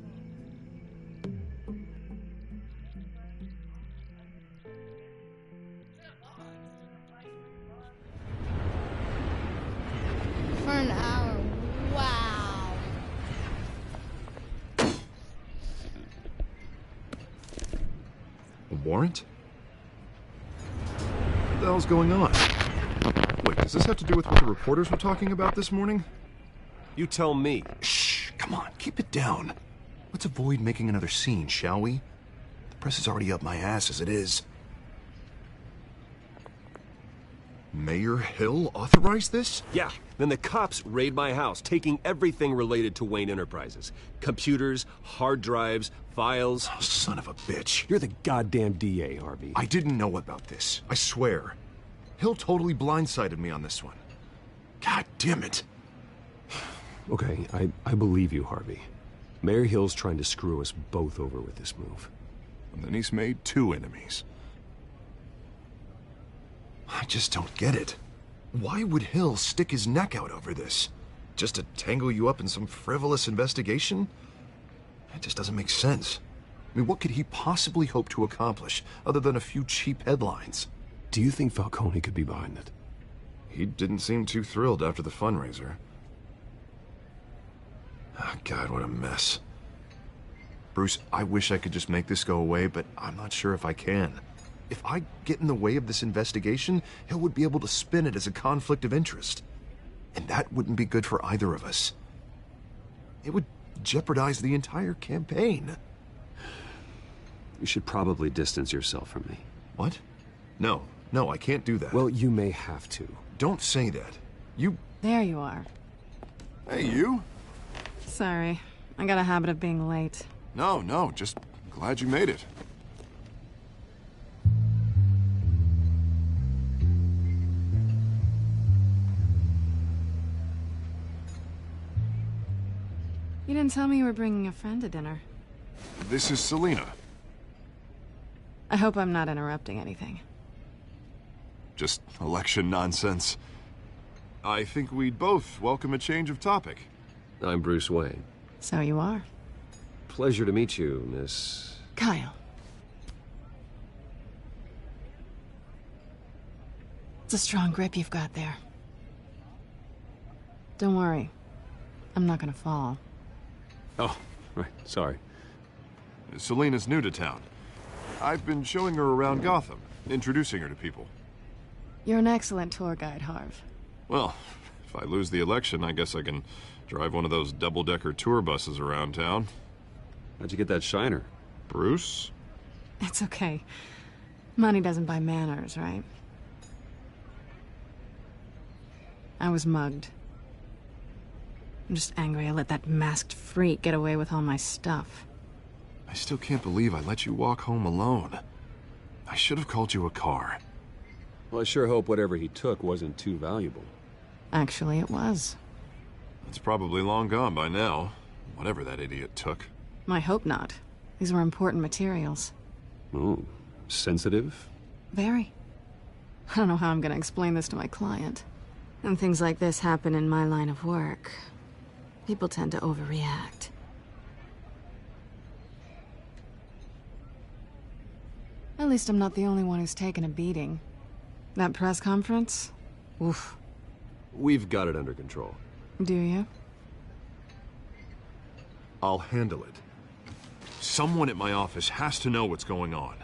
For an hour. Wow. A warrant? What the hell's going on? Wait, does this have to do with what the reporters were talking about this morning? You tell me. Shh, come on, keep it down. Let's avoid making another scene, shall we? The press is already up my ass as it is. Mayor Hill authorized this? Yeah, then the cops raid my house, taking everything related to Wayne Enterprises. Computers, hard drives, files. Oh, son of a bitch. You're the goddamn DA, Harvey. I didn't know about this, I swear. Hill totally blindsided me on this one. God damn it. Okay, I believe you, Harvey. Mayor Hill's trying to screw us both over with this move. And then he's made 2 enemies. I just don't get it. Why would Hill stick his neck out over this? Just to tangle you up in some frivolous investigation? That just doesn't make sense. I mean, what could he possibly hope to accomplish other than a few cheap headlines? Do you think Falcone could be behind it? He didn't seem too thrilled after the fundraiser. Oh, God, what a mess. Bruce, I wish I could just make this go away, but I'm not sure if I can. If I get in the way of this investigation, Hill would be able to spin it as a conflict of interest. And that wouldn't be good for either of us. It would jeopardize the entire campaign. You should probably distance yourself from me. What? No, I can't do that. Well, you may have to. Don't say that. You... There you are. Hey, you? Sorry. I got a habit of being late. No, just glad you made it. You didn't tell me you were bringing a friend to dinner. This is Selina. I hope I'm not interrupting anything. Just election nonsense. I think we'd both welcome a change of topic. I'm Bruce Wayne. So you are. Pleasure to meet you, Miss... Kyle. It's a strong grip you've got there. Don't worry. I'm not gonna fall. Oh, right. Sorry. Selina's new to town. I've been showing her around Gotham, introducing her to people. You're an excellent tour guide, Harv. Well, if I lose the election, I guess I can drive one of those double-decker tour buses around town. How'd you get that shiner? Bruce? It's okay. Money doesn't buy manners, right? I was mugged. I'm just angry I let that masked freak get away with all my stuff. I still can't believe I let you walk home alone. I should have called you a car. Well, I sure hope whatever he took wasn't too valuable. Actually, it was. It's probably long gone by now, whatever that idiot took. I hope not. These were important materials. Ooh, sensitive? Very. I don't know how I'm gonna explain this to my client. And things like this happen in my line of work. People tend to overreact. At least I'm not the only one who's taken a beating. That press conference? Oof. We've got it under control. Do you? I'll handle it. Someone at my office has to know what's going on.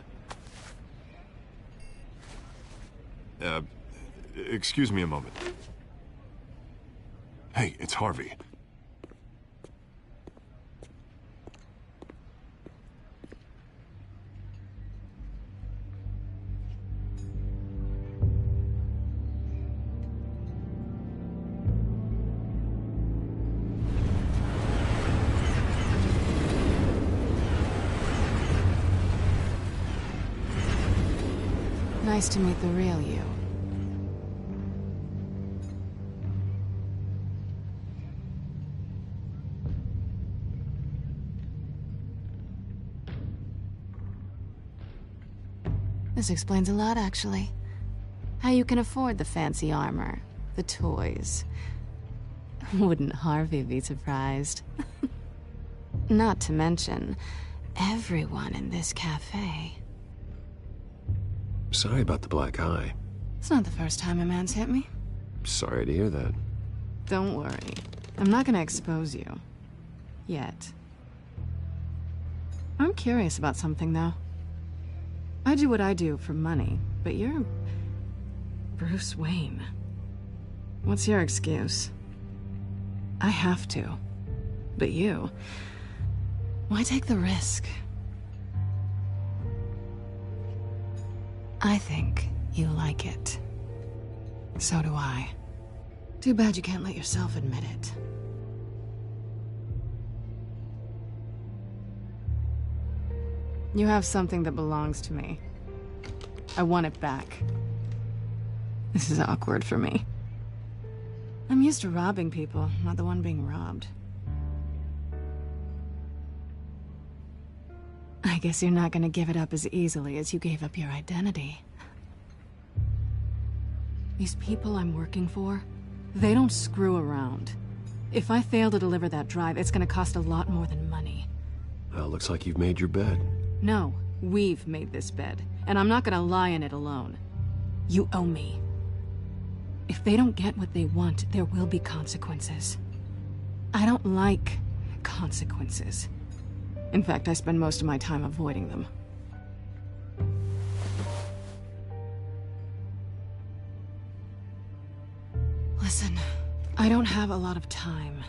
Excuse me a moment. Hey, it's Harvey. Nice to meet the real you. This explains a lot, actually. How you can afford the fancy armor, the toys. Wouldn't Harvey be surprised? Not to mention, everyone in this cafe. Sorry about the black eye. It's not the first time a man's hit me. Sorry to hear that. Don't worry. I'm not gonna expose you. Yet. I'm curious about something, though. I do what I do for money, but you're... Bruce Wayne. What's your excuse? I have to. But you... Why take the risk? I think you like it. So do I. Too bad you can't let yourself admit it. You have something that belongs to me. I want it back. This is awkward for me. I'm used to robbing people, not the one being robbed. I guess you're not gonna give it up as easily as you gave up your identity. These people I'm working for, they don't screw around. If I fail to deliver that drive, it's gonna cost a lot more than money. Well, looks like you've made your bed. No, we've made this bed, and I'm not gonna lie in it alone. You owe me. If they don't get what they want, there will be consequences. I don't like consequences. In fact, I spend most of my time avoiding them. Listen, I don't have a lot of time.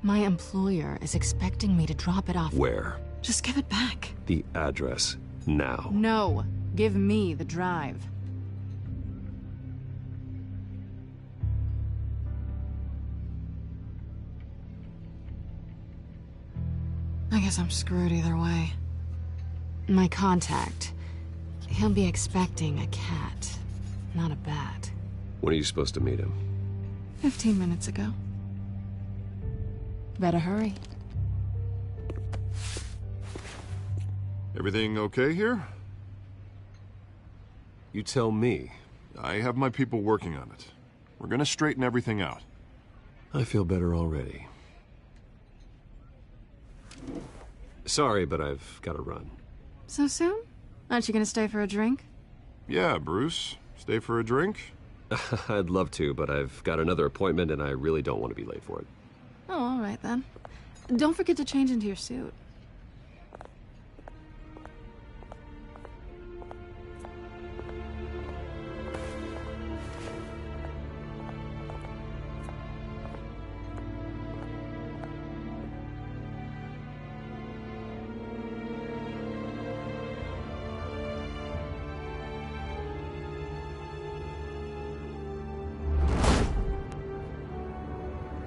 My employer is expecting me to drop it off. Where? Just give it back. The address, now. No, give me the drive. I guess I'm screwed either way. My contact, he'll be expecting a cat, not a bat. When are you supposed to meet him? 15 minutes ago. Better hurry. Everything okay here? You tell me. I have my people working on it. We're gonna straighten everything out. I feel better already. Sorry, but I've got to run. So soon? Aren't you gonna stay for a drink? Yeah, Bruce. Stay for a drink? I'd love to, but I've got another appointment and I really don't want to be late for it. Oh, all right then. Don't forget to change into your suit.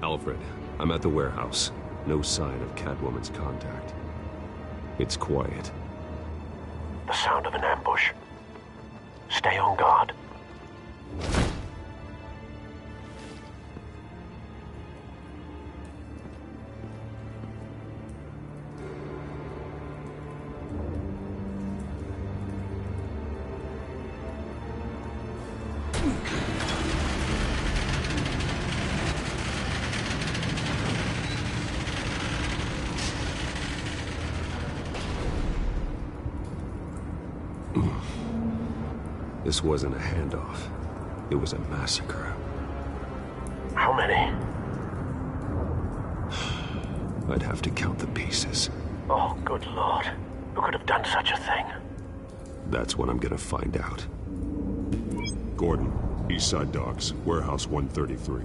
Alfred, I'm at the warehouse. No sign of Catwoman's contact. It's quiet. The sound of an ambush. Stay on guard. This wasn't a handoff. It was a massacre. How many? I'd have to count the pieces. Oh, good Lord. Who could have done such a thing? That's what I'm gonna find out. Gordon, Eastside Docks, Warehouse 133.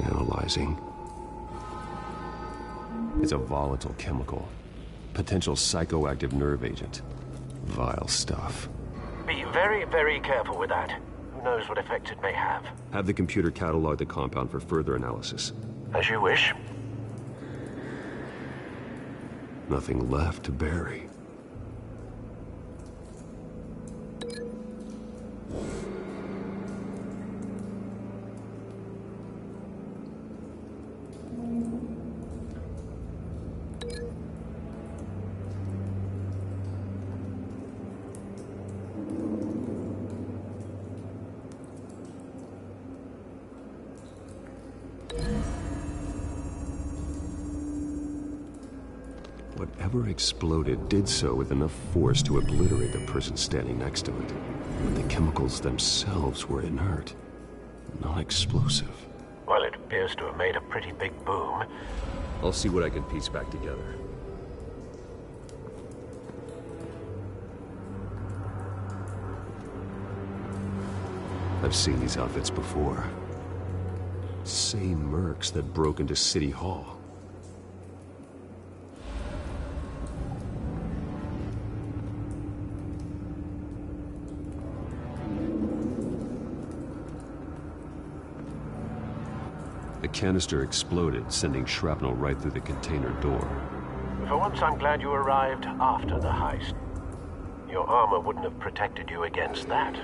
Analyzing. It's a volatile chemical. Potential psychoactive nerve agent. Vile stuff. Be very, very careful with that. Who knows what effect it may have. Have the computer catalog the compound for further analysis. As you wish. Nothing left to bury. Whatever exploded did so with enough force to obliterate the person standing next to it. But the chemicals themselves were inert, non-explosive. Well, it appears to have made a pretty big boom. I'll see what I can piece back together. I've seen these outfits before. Same mercs that broke into City Hall. The canister exploded, sending shrapnel right through the container door. For once, I'm glad you arrived after the heist. Your armor wouldn't have protected you against that.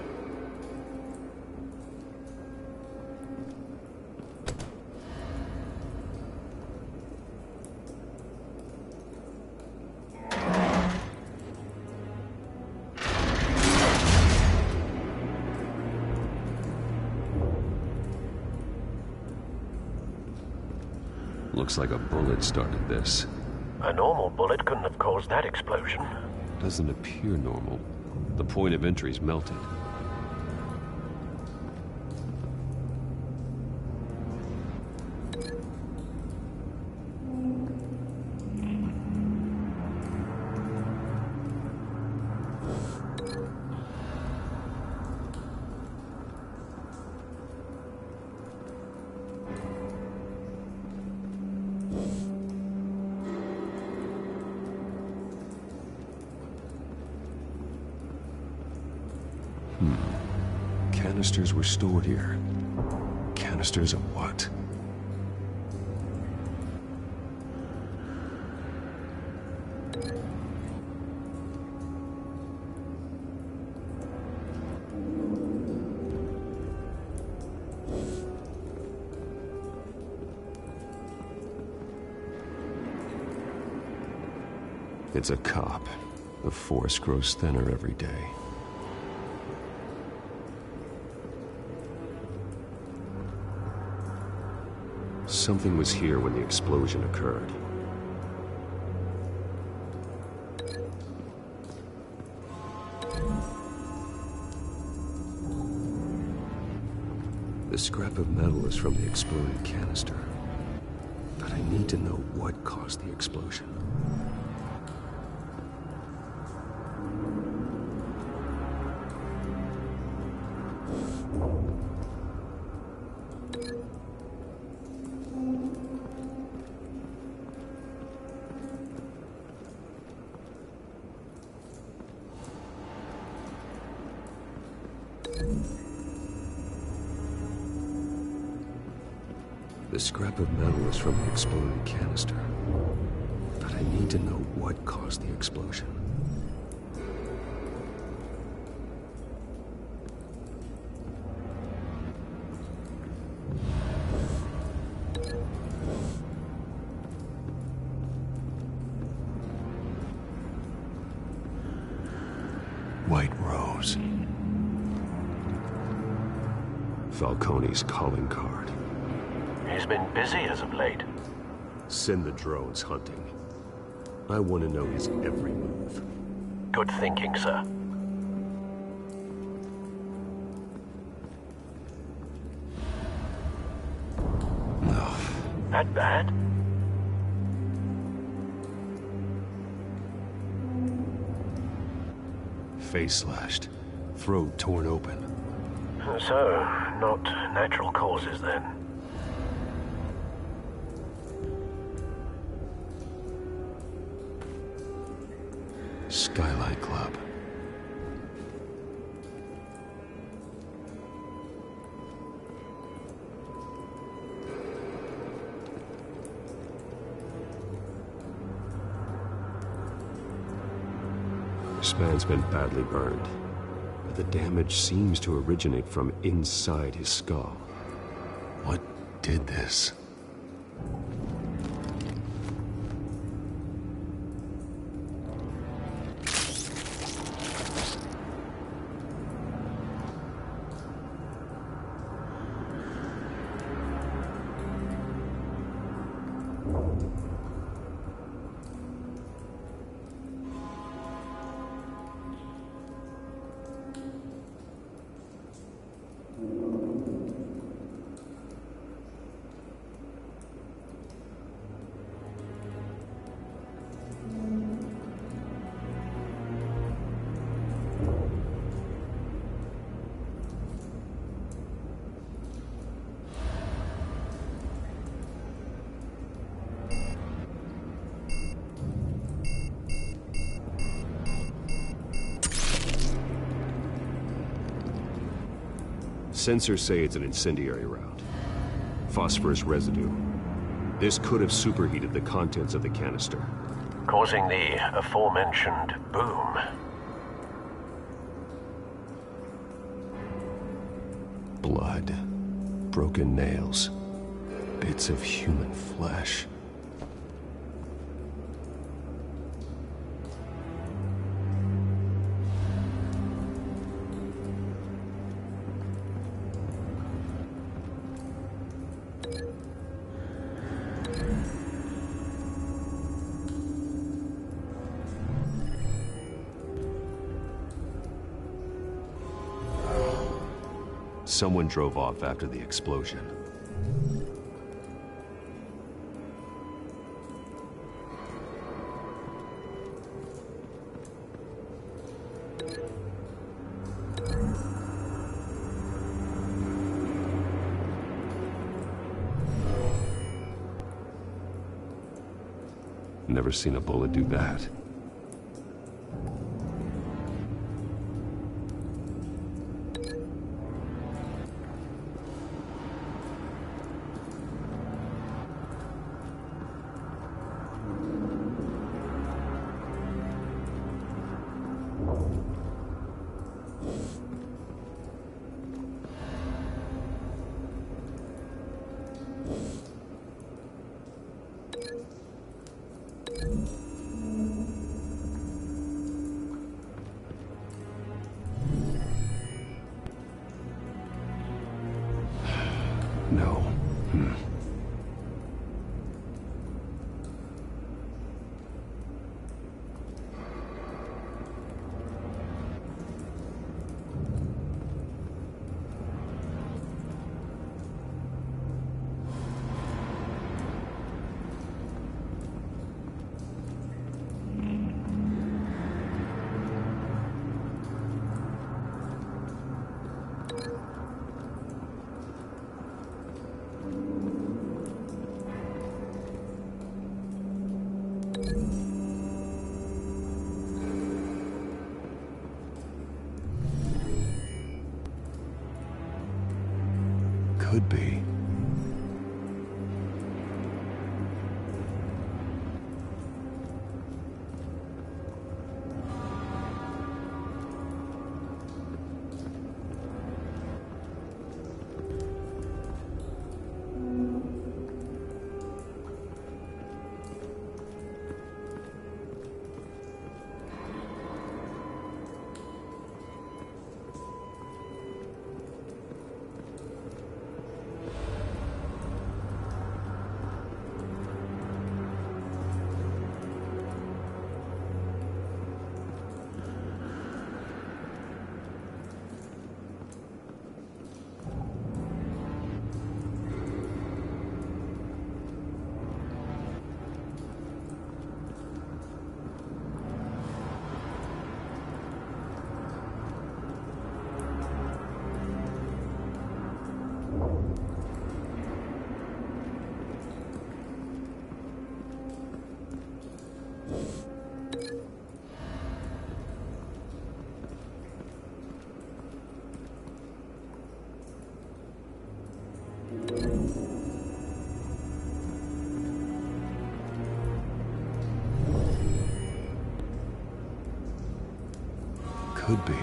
Looks like a bullet started this. A normal bullet couldn't have caused that explosion. Doesn't appear normal. The point of entry's melted. canisters were stored here. Canisters of what? It's a cop. The force grows thinner every day. Something was here when the explosion occurred. The scrap of metal is from the exploded canister. But I need to know what caused the explosion. The scrap of metal is from the exploded canister. But I need to know what caused the explosion. White Rose. Falcone's calling card. He's been busy as of late. Send the drones hunting. I want to know his every move. Good thinking, sir. No. That bad? Face slashed. Throat torn open. So, not natural causes then. Skylight Club. This man's been badly burned, but the damage seems to originate from inside his skull. What did this? Sensors say it's an incendiary round. Phosphorus residue. This could have superheated the contents of the canister, causing the aforementioned boom. Blood. Broken nails. Bits of human flesh. Someone drove off after the explosion. Never seen a bullet do that. No. Could be. Could be.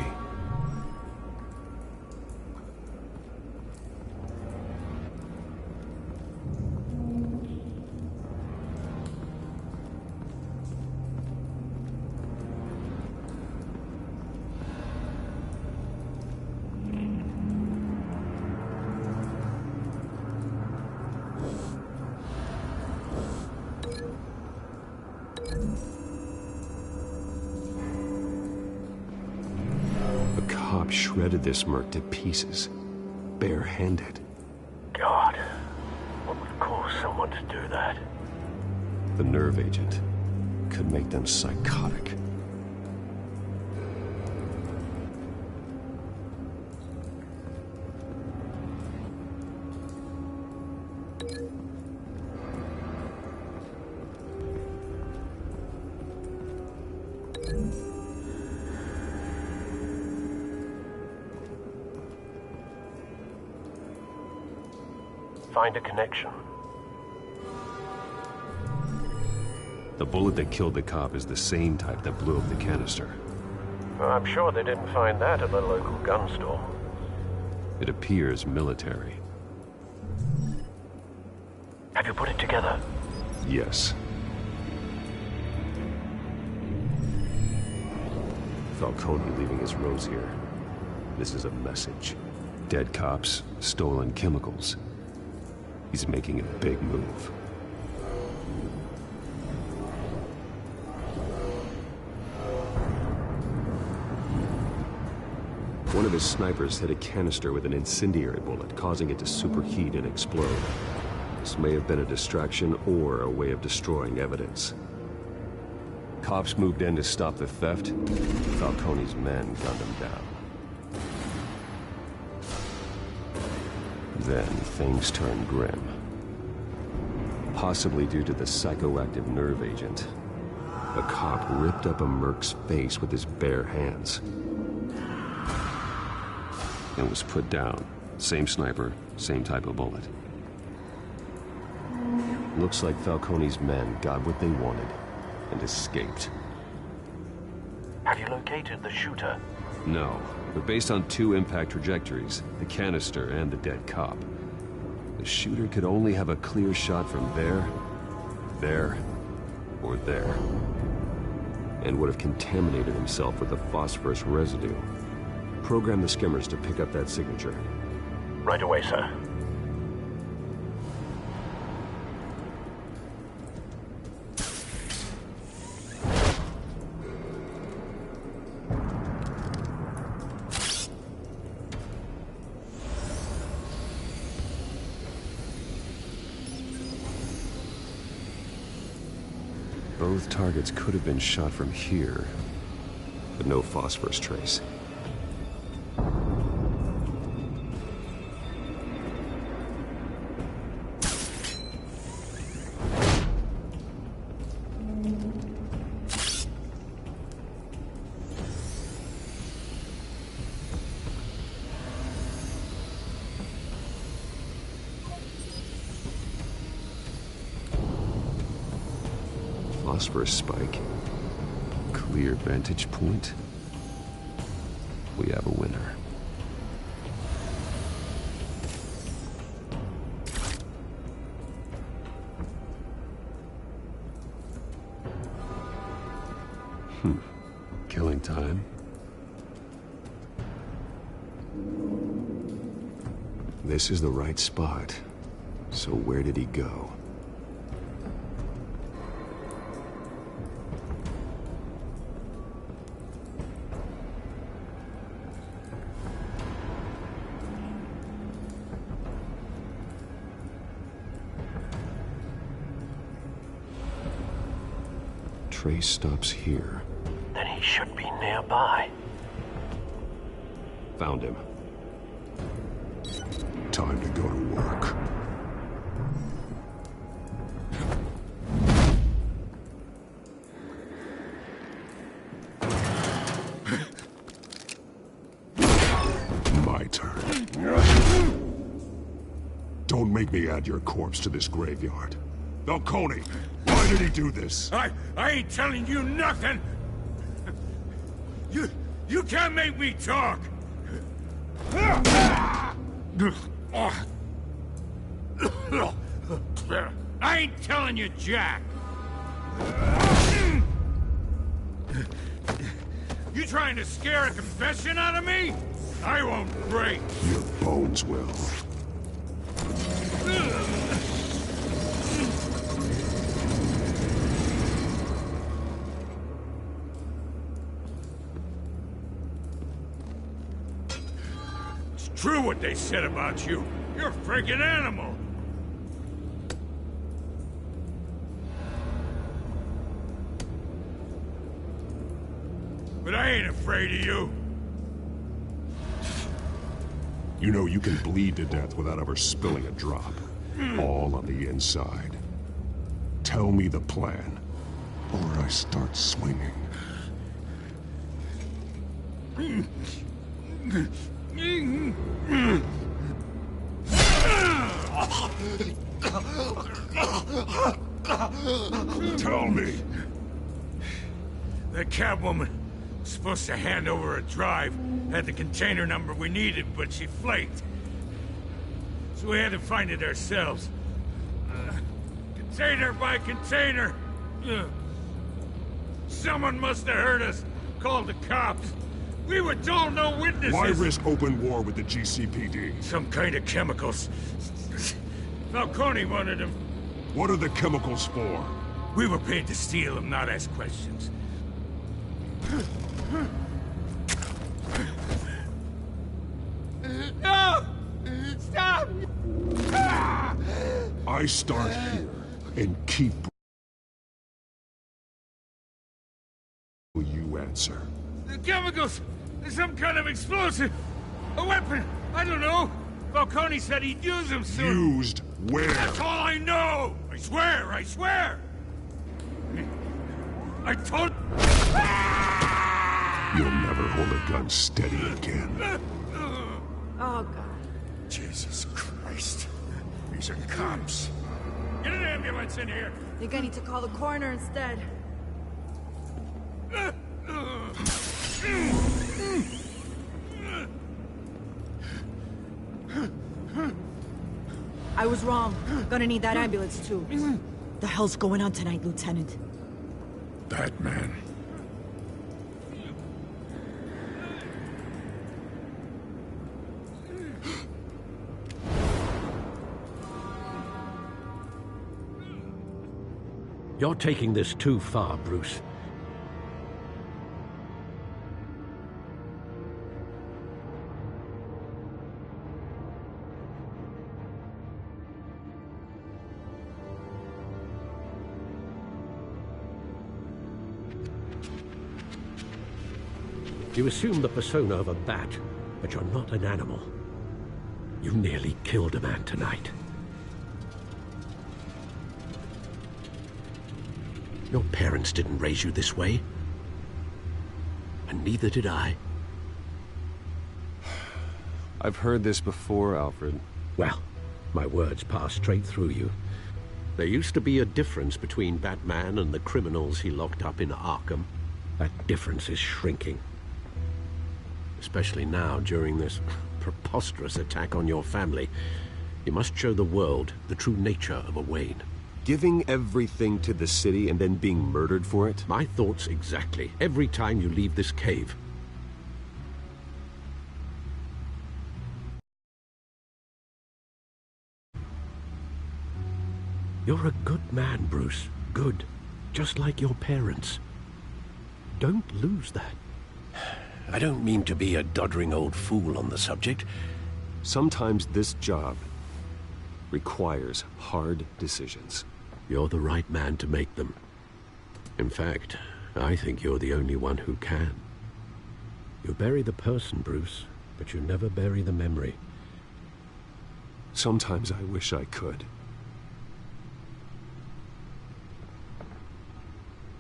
Shredded this merc to pieces, barehanded. God, what would cause someone to do that? The nerve agent could make them psychotic. Find a connection. The bullet that killed the cop is the same type that blew up the canister. I'm sure they didn't find that at the local gun store. It appears military. Have you put it together? Yes. Falcone leaving his rose here. This is a message. Dead cops, stolen chemicals. He's making a big move. One of his snipers hit a canister with an incendiary bullet, causing it to superheat and explode. This may have been a distraction or a way of destroying evidence. Cops moved in to stop the theft. Falcone's men gunned him down. Then things turned grim. Possibly due to the psychoactive nerve agent. A cop ripped up a merc's face with his bare hands. And was put down. Same sniper, same type of bullet. Looks like Falcone's men got what they wanted and escaped. Have you located the shooter? No, but based on two impact trajectories, the canister and the dead cop, the shooter could only have a clear shot from there, or there, and would have contaminated himself with the phosphorus residue. Program the skimmers to pick up that signature. Right away, sir. Both targets could have been shot from here, but no phosphorus trace. Phosphorus spike. Clear vantage point. We have a winner. Killing time. This is the right spot. So where did he go? Trace stops here. Then he should be nearby. Found him. Time to go to work. My turn. Don't make me add your corpse to this graveyard. Falcone, why did he do this? I ain't telling you nothing! You can't make me talk! I ain't telling you jack! You trying to scare a confession out of me? I won't break! Your bones will. True what they said about you. You're a freaking animal. But I ain't afraid of you. You know you can bleed to death without ever spilling a drop. All on the inside. Tell me the plan, or I start swinging. Tell me. The Catwoman was supposed to hand over a drive, had the container number we needed, but she flaked. So we had to find it ourselves. Container by container. Someone must have heard us, called the cops. We were told no witnesses. Why risk open war with the GCPD? Some kind of chemicals. Falcone wanted them. What are the chemicals for? We were paid to steal them, not ask questions. No! Stop! I start here and keep... You answer. The chemicals! There's some kind of explosive! A weapon! I don't know! Falcone said he'd use them soon! Used where? That's all I know! I swear! I swear! I told... You'll never hold a gun steady again. Oh, God. Jesus Christ. These are cops. Get an ambulance in here! Think I need to call the coroner instead. I was wrong. Gonna need that ambulance, too. The hell's going on tonight, Lieutenant? Batman. You're taking this too far, Bruce. You assume the persona of a bat, but you're not an animal. You nearly killed a man tonight. Your parents didn't raise you this way. And neither did I. I've heard this before, Alfred. Well, my words pass straight through you. There used to be a difference between Batman and the criminals he locked up in Arkham. That difference is shrinking. Especially now, during this preposterous attack on your family. You must show the world the true nature of a Wayne. Giving everything to the city and then being murdered for it? My thoughts exactly. Every time you leave this cave. You're a good man, Bruce. Good. Just like your parents. Don't lose that. I don't mean to be a doddering old fool on the subject. Sometimes this job requires hard decisions. You're the right man to make them. In fact, I think you're the only one who can. You bury the person, Bruce, but you never bury the memory. Sometimes I wish I could.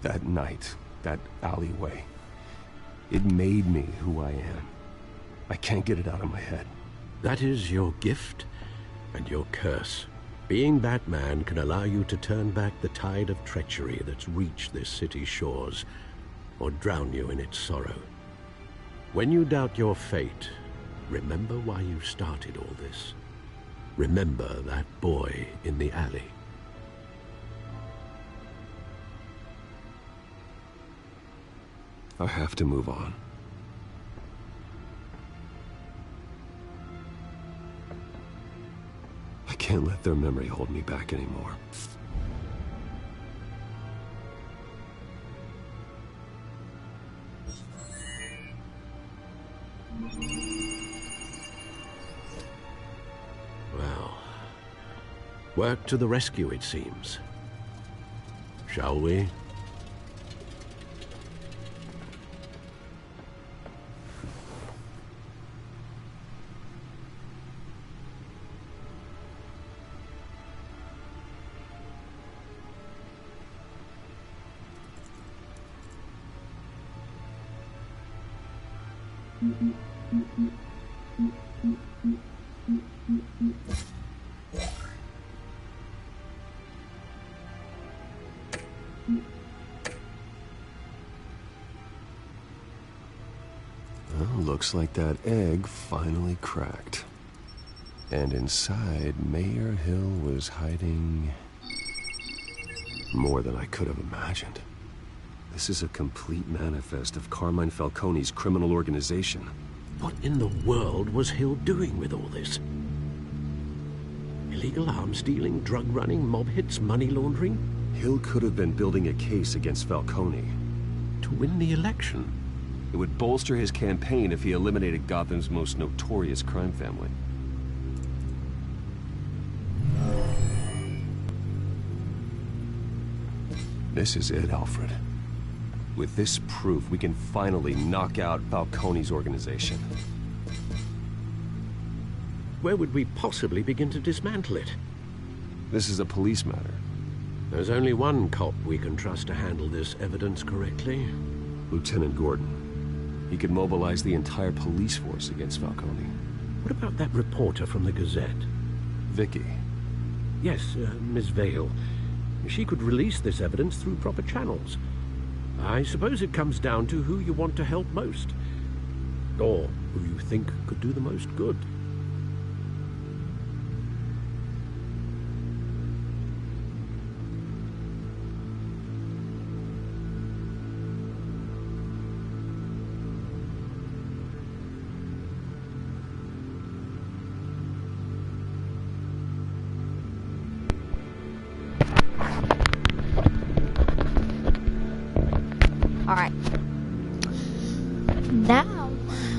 That night, that alleyway, it made me who I am. I can't get it out of my head. That is your gift and your curse. Being Batman can allow you to turn back the tide of treachery that's reached this city's shores, or drown you in its sorrow. When you doubt your fate, remember why you started all this. Remember that boy in the alley. I have to move on. I can't let their memory hold me back anymore. Well, work to the rescue, it seems. Shall we? Well, looks like that egg finally cracked. And inside, Mayor Hill was hiding more than I could have imagined. This is a complete manifest of Carmine Falcone's criminal organization. What in the world was Hill doing with all this? Illegal arms dealing, drug running, mob hits, money laundering? Hill could have been building a case against Falcone. To win the election? It would bolster his campaign if he eliminated Gotham's most notorious crime family. This is it, Alfred. With this proof, we can finally knock out Falcone's organization. Where would we possibly begin to dismantle it? This is a police matter. There's only one cop we can trust to handle this evidence correctly. Lieutenant Gordon. He could mobilize the entire police force against Falcone. What about that reporter from the Gazette? Vicky. Yes, Miss Vale. She could release this evidence through proper channels. I suppose it comes down to who you want to help most. Or who you think could do the most good. Alright. Now,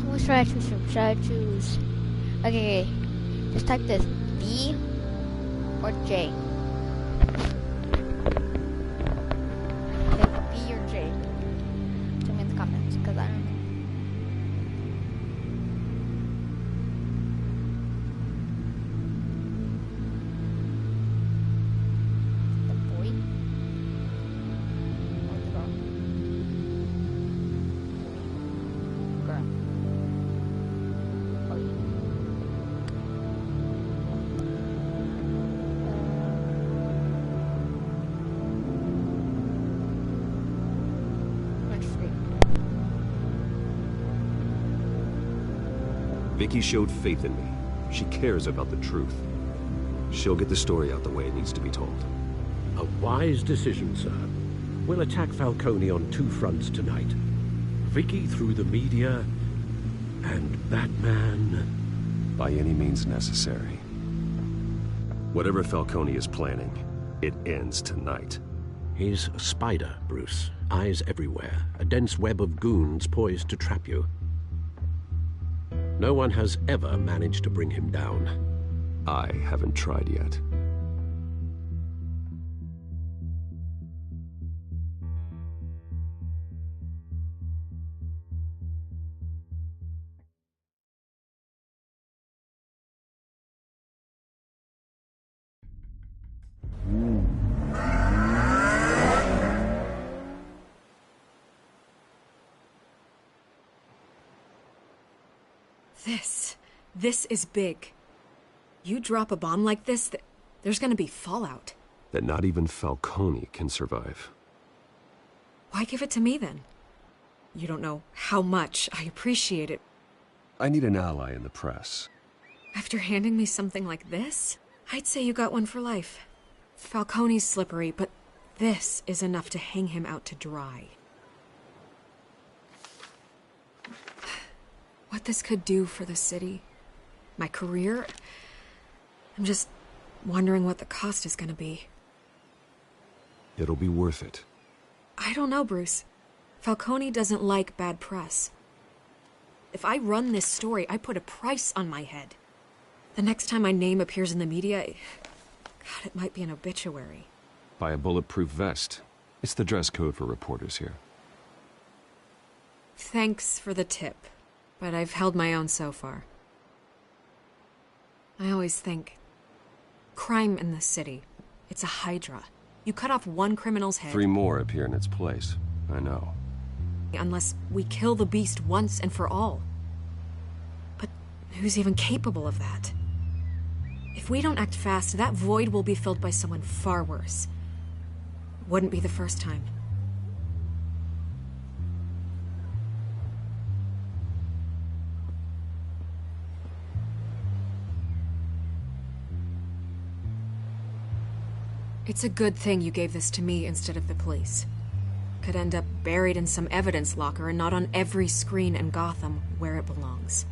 what should I choose from? Should I choose... Okay, just type this. B or J? Okay, B or J? Tell me in the comments, because I don't know. Vicky showed faith in me. She cares about the truth. She'll get the story out the way it needs to be told. A wise decision, sir. We'll attack Falcone on two fronts tonight. Vicky through the media, and Batman... by any means necessary. Whatever Falcone is planning, it ends tonight. He's a spider, Bruce. Eyes everywhere. A dense web of goons poised to trap you. No one has ever managed to bring him down. I haven't tried yet. This is big. You drop a bomb like this, there's gonna be fallout. That not even Falcone can survive. Why give it to me, then? You don't know how much I appreciate it. I need an ally in the press. After handing me something like this, I'd say you got one for life. Falcone's slippery, but this is enough to hang him out to dry. What this could do for the city, my career, I'm just wondering what the cost is gonna be. It'll be worth it. I don't know, Bruce. Falcone doesn't like bad press. If I run this story, I put a price on my head. The next time my name appears in the media, God, it might be an obituary. Buy a bulletproof vest. It's the dress code for reporters here. Thanks for the tip, but I've held my own so far. I always think, crime in the city, it's a hydra. You cut off one criminal's head... 3 more appear in its place. I know. Unless we kill the beast once and for all. But who's even capable of that? If we don't act fast, that void will be filled by someone far worse. Wouldn't be the first time. It's a good thing you gave this to me instead of the police. Could end up buried in some evidence locker and not on every screen in Gotham where it belongs.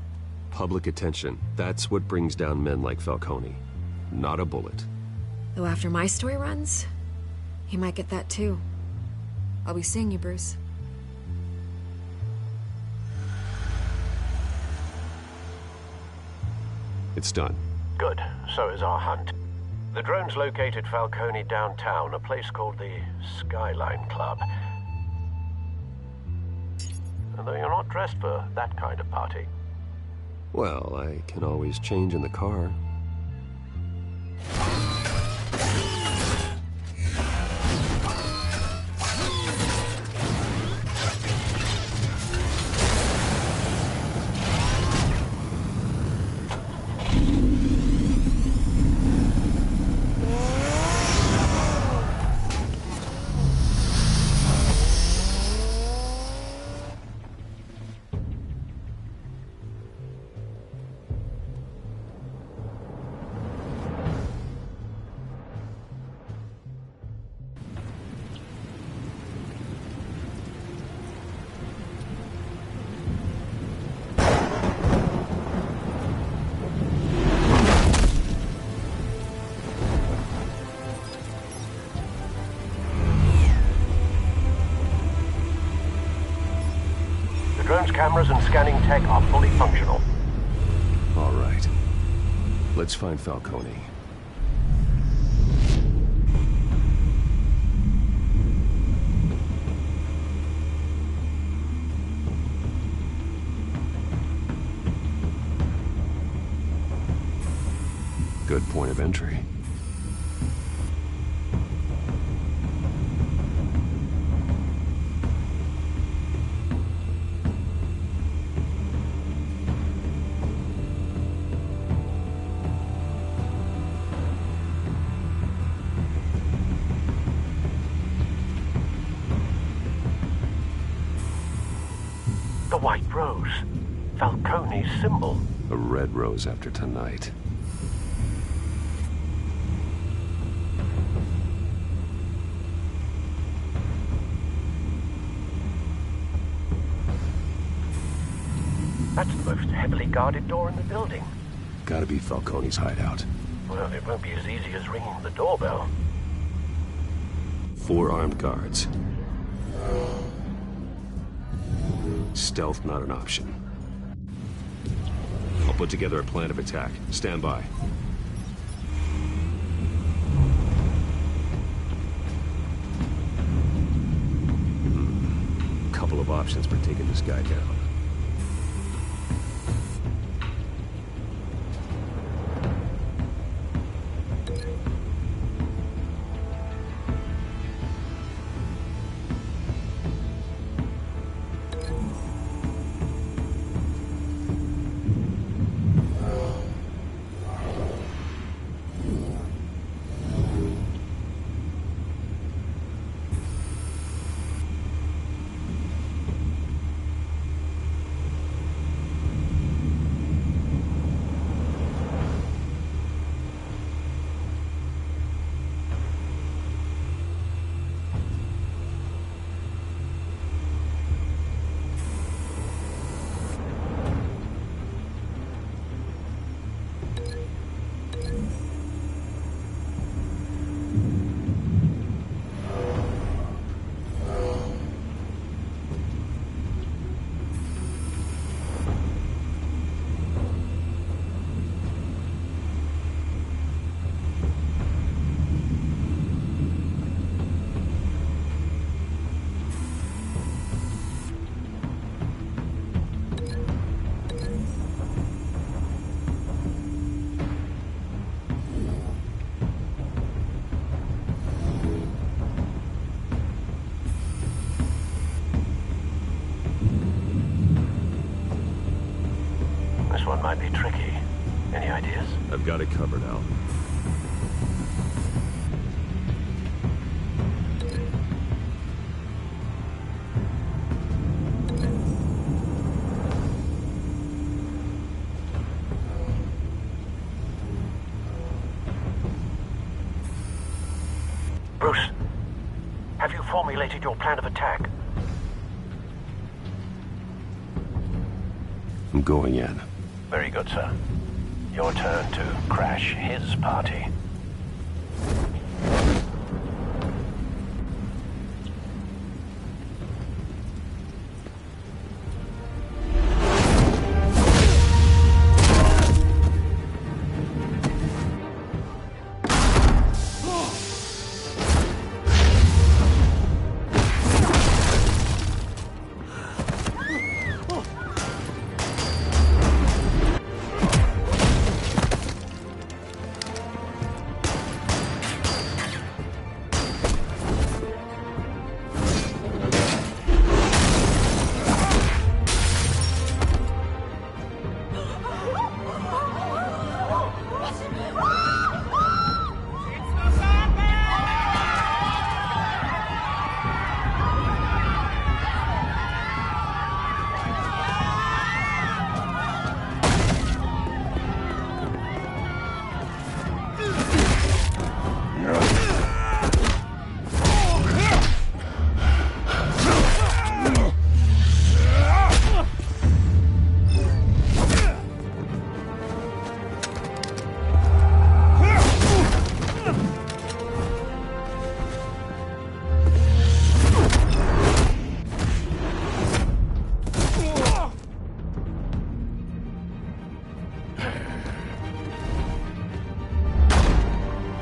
Public attention. That's what brings down men like Falcone. Not a bullet. Though after my story runs, he might get that too. I'll be seeing you, Bruce. It's done. Good. So is our hunt. The drone's located Falcone downtown, a place called the Skyline Club. And though you're not dressed for that kind of party. Well, I can always change in the car. Cameras and scanning tech are fully functional. All right. Let's find Falcone. Good point of entry. The White Rose. Falcone's symbol. A red rose after tonight. That's the most heavily guarded door in the building. Gotta be Falcone's hideout. Well, it won't be as easy as ringing the doorbell. 4 armed guards. Stealth not an option. I'll put together a plan of attack. Stand by. Couple of options for taking this guy down. This one might be tricky. Any ideas? I've got it covered, Al. Bruce, have you formulated your plan of attack? I'm going in. Very good, sir. Your turn to crash his party.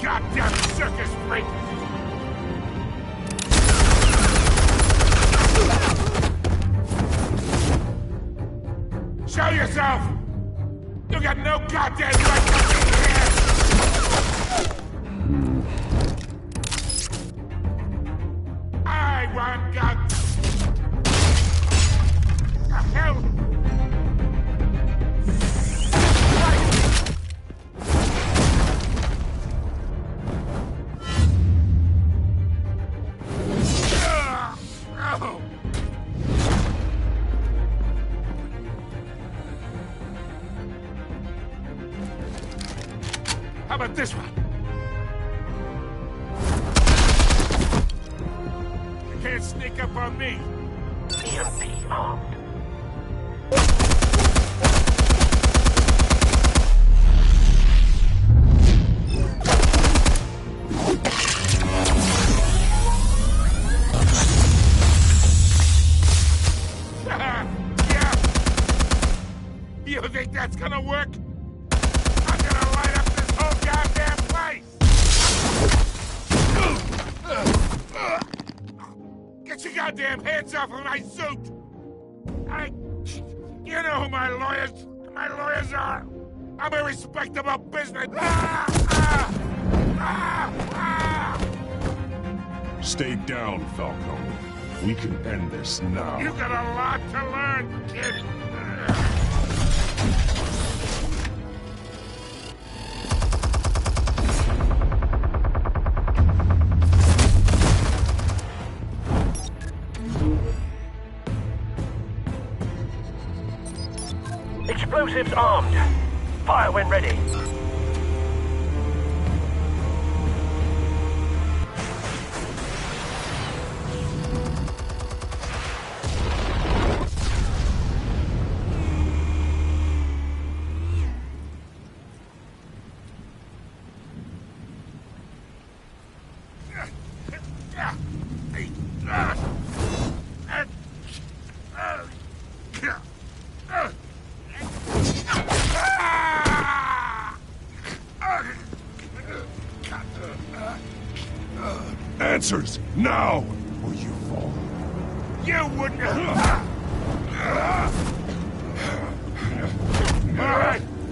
Goddamn circus freak! Show yourself! You got no goddamn right to be here! I want guns! The hell? can't sneak up on me. EMP armed. Yeah. You think that's gonna work? I'm gonna light up this whole goddamn place! Get your goddamn hands off of my suit! You know who my lawyers are! I'm a respectable business! Stay down, Falcone. We can end this now. You got a lot to learn, kid! Explosives armed. Fire when ready. Answers, now, or you fall. You wouldn't...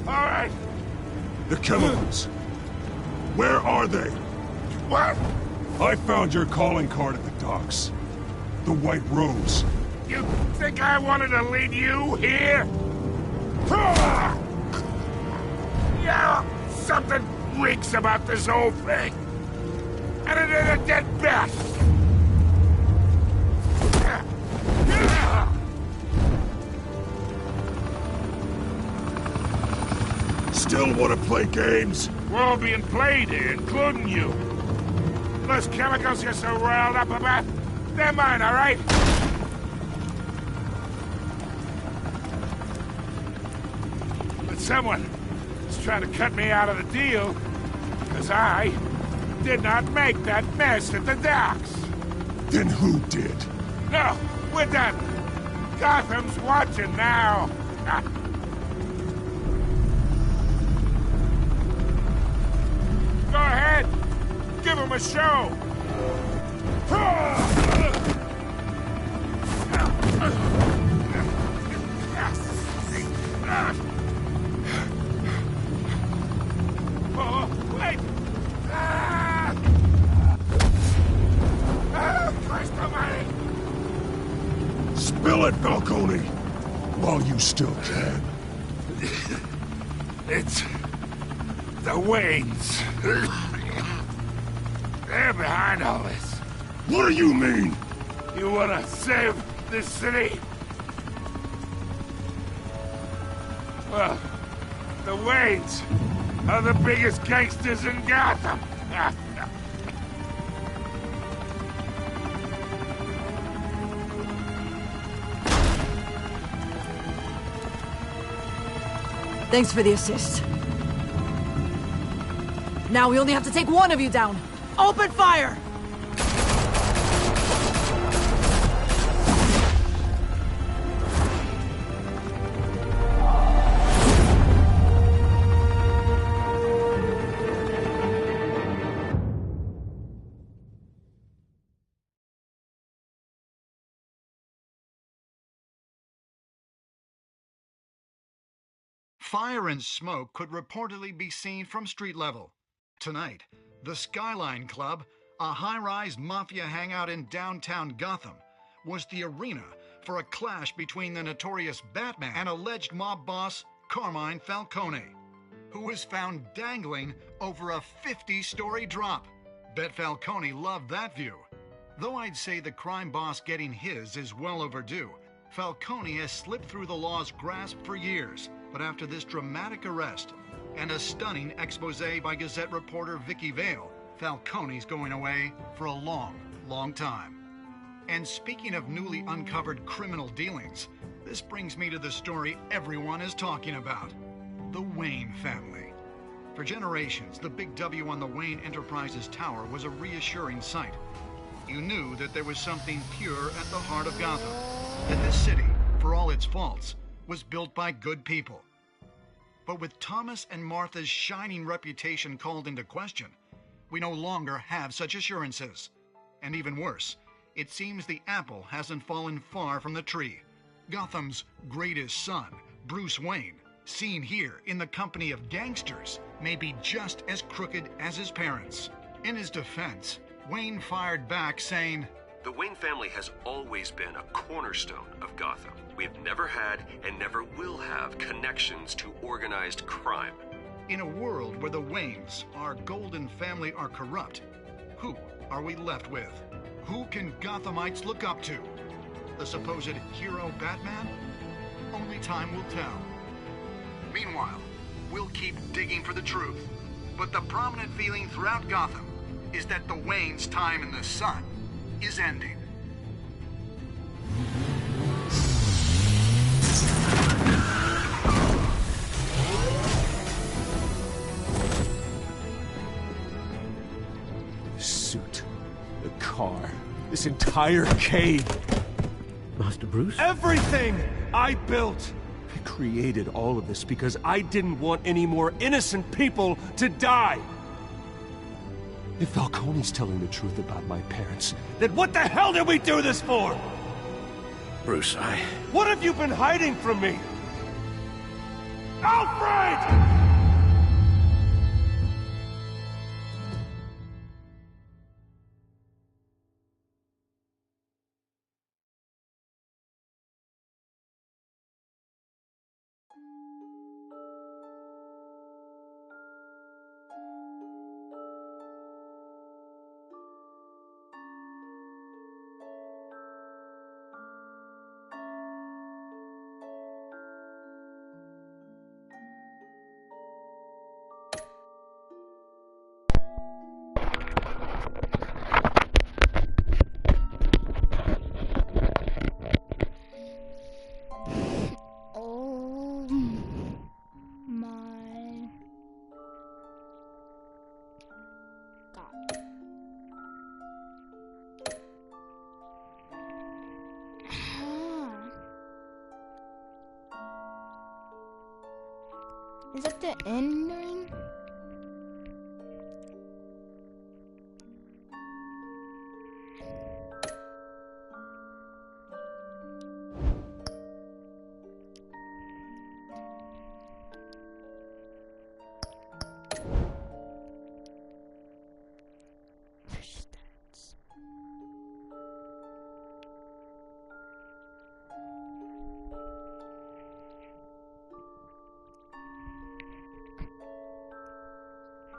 All right. The chemicals. Where are they? What? I found your calling card at the docks. The White Rose. You think I wanted to lead you here? Yeah, something reeks about this whole thing. And it is a dead bat. Still want to play games? We're all being played here, including you. Those chemicals you're so riled up about, they're mine, all right? But someone is trying to cut me out of the deal, because I did not make that mess at the docks. Then who did? No, we're done. Gotham's watching now. Go ahead. Give him a show. Oh, wait. Christ almighty. Spill it, Falcone, while you still can. It's the Waynes. They're behind all this. What do you mean? You wanna save this city? Well, the Waynes are the biggest gangsters in Gotham. Thanks for the assist. Now we only have to take one of you down. Open fire! Fire and smoke could reportedly be seen from street level. Tonight, the Skyline Club, a high-rise mafia hangout in downtown Gotham, was the arena for a clash between the notorious Batman and alleged mob boss Carmine Falcone, who was found dangling over a 50-story drop. Bet Falcone loved that view. Though I'd say the crime boss getting his is well overdue, Falcone has slipped through the law's grasp for years. But after this dramatic arrest and a stunning expose by Gazette reporter Vicky Vale, Falcone's going away for a long, long time. And speaking of newly uncovered criminal dealings, this brings me to the story everyone is talking about. The Wayne family. For generations, the big W on the Wayne Enterprises tower was a reassuring sight. You knew that there was something pure at the heart of Gotham. That this city, for all its faults, was built by good people. But with Thomas and Martha's shining reputation called into question, we no longer have such assurances. And even worse, it seems the apple hasn't fallen far from the tree. Gotham's greatest son, Bruce Wayne, seen here in the company of gangsters, may be just as crooked as his parents. In his defense, Wayne fired back saying, "The Wayne family has always been a cornerstone of Gotham. We have never had and never will have connections to organized crime." In a world where the Waynes, our golden family, are corrupt, who are we left with? Who can Gothamites look up to? The supposed hero Batman? Only time will tell. Meanwhile, we'll keep digging for the truth. But the prominent feeling throughout Gotham is that the Waynes' time in the sun is ending. The suit, the car, this entire cave. Master Bruce? Everything I built! I created all of this because I didn't want any more innocent people to die! If Falcone's telling the truth about my parents, then what the hell did we do this for? Bruce, What have you been hiding from me? Alfred! Oh my God. Is that the ending?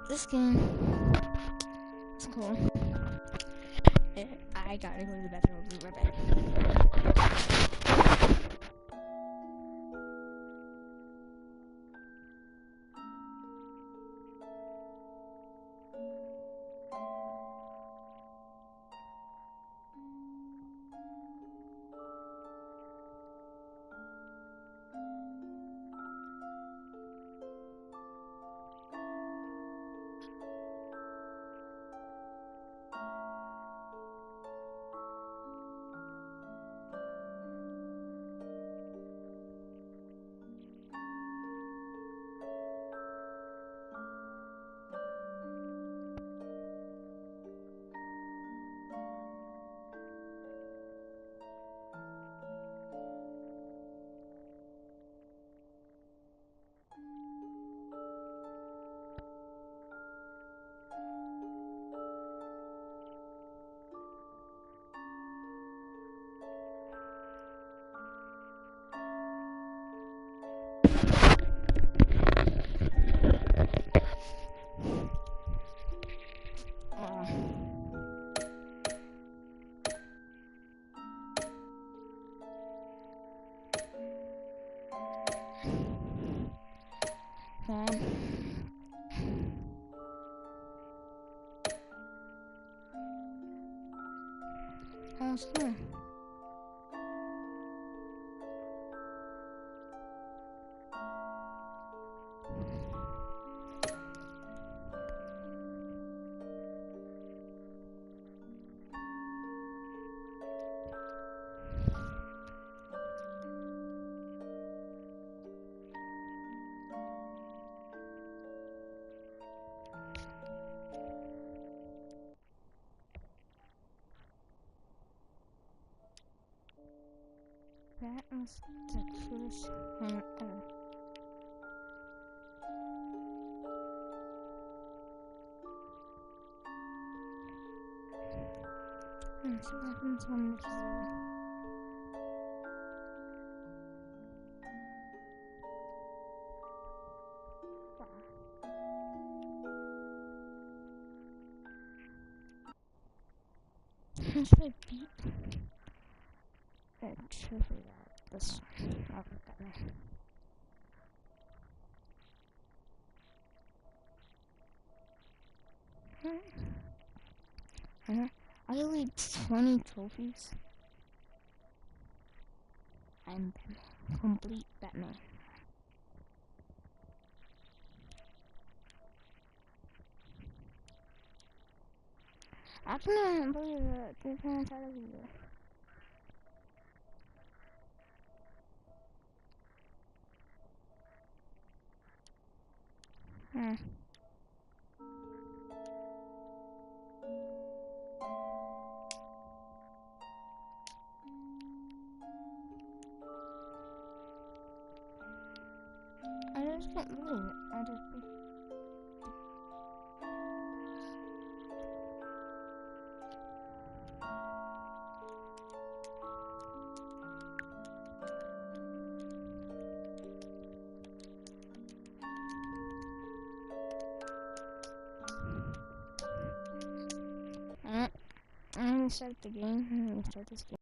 This game is cool. I gotta go to the bathroom. I'll be right back. Awesome. That was the cutest thing ever. Let's see what happens on this road. Here's my beat. And should figure out this one. I'll put that in. I only 20 trophies. I'm complete Batman. I cannot believe that this man tried to be there. I just can't believe it. I just. I'm gonna start the game. I'm gonna start this game.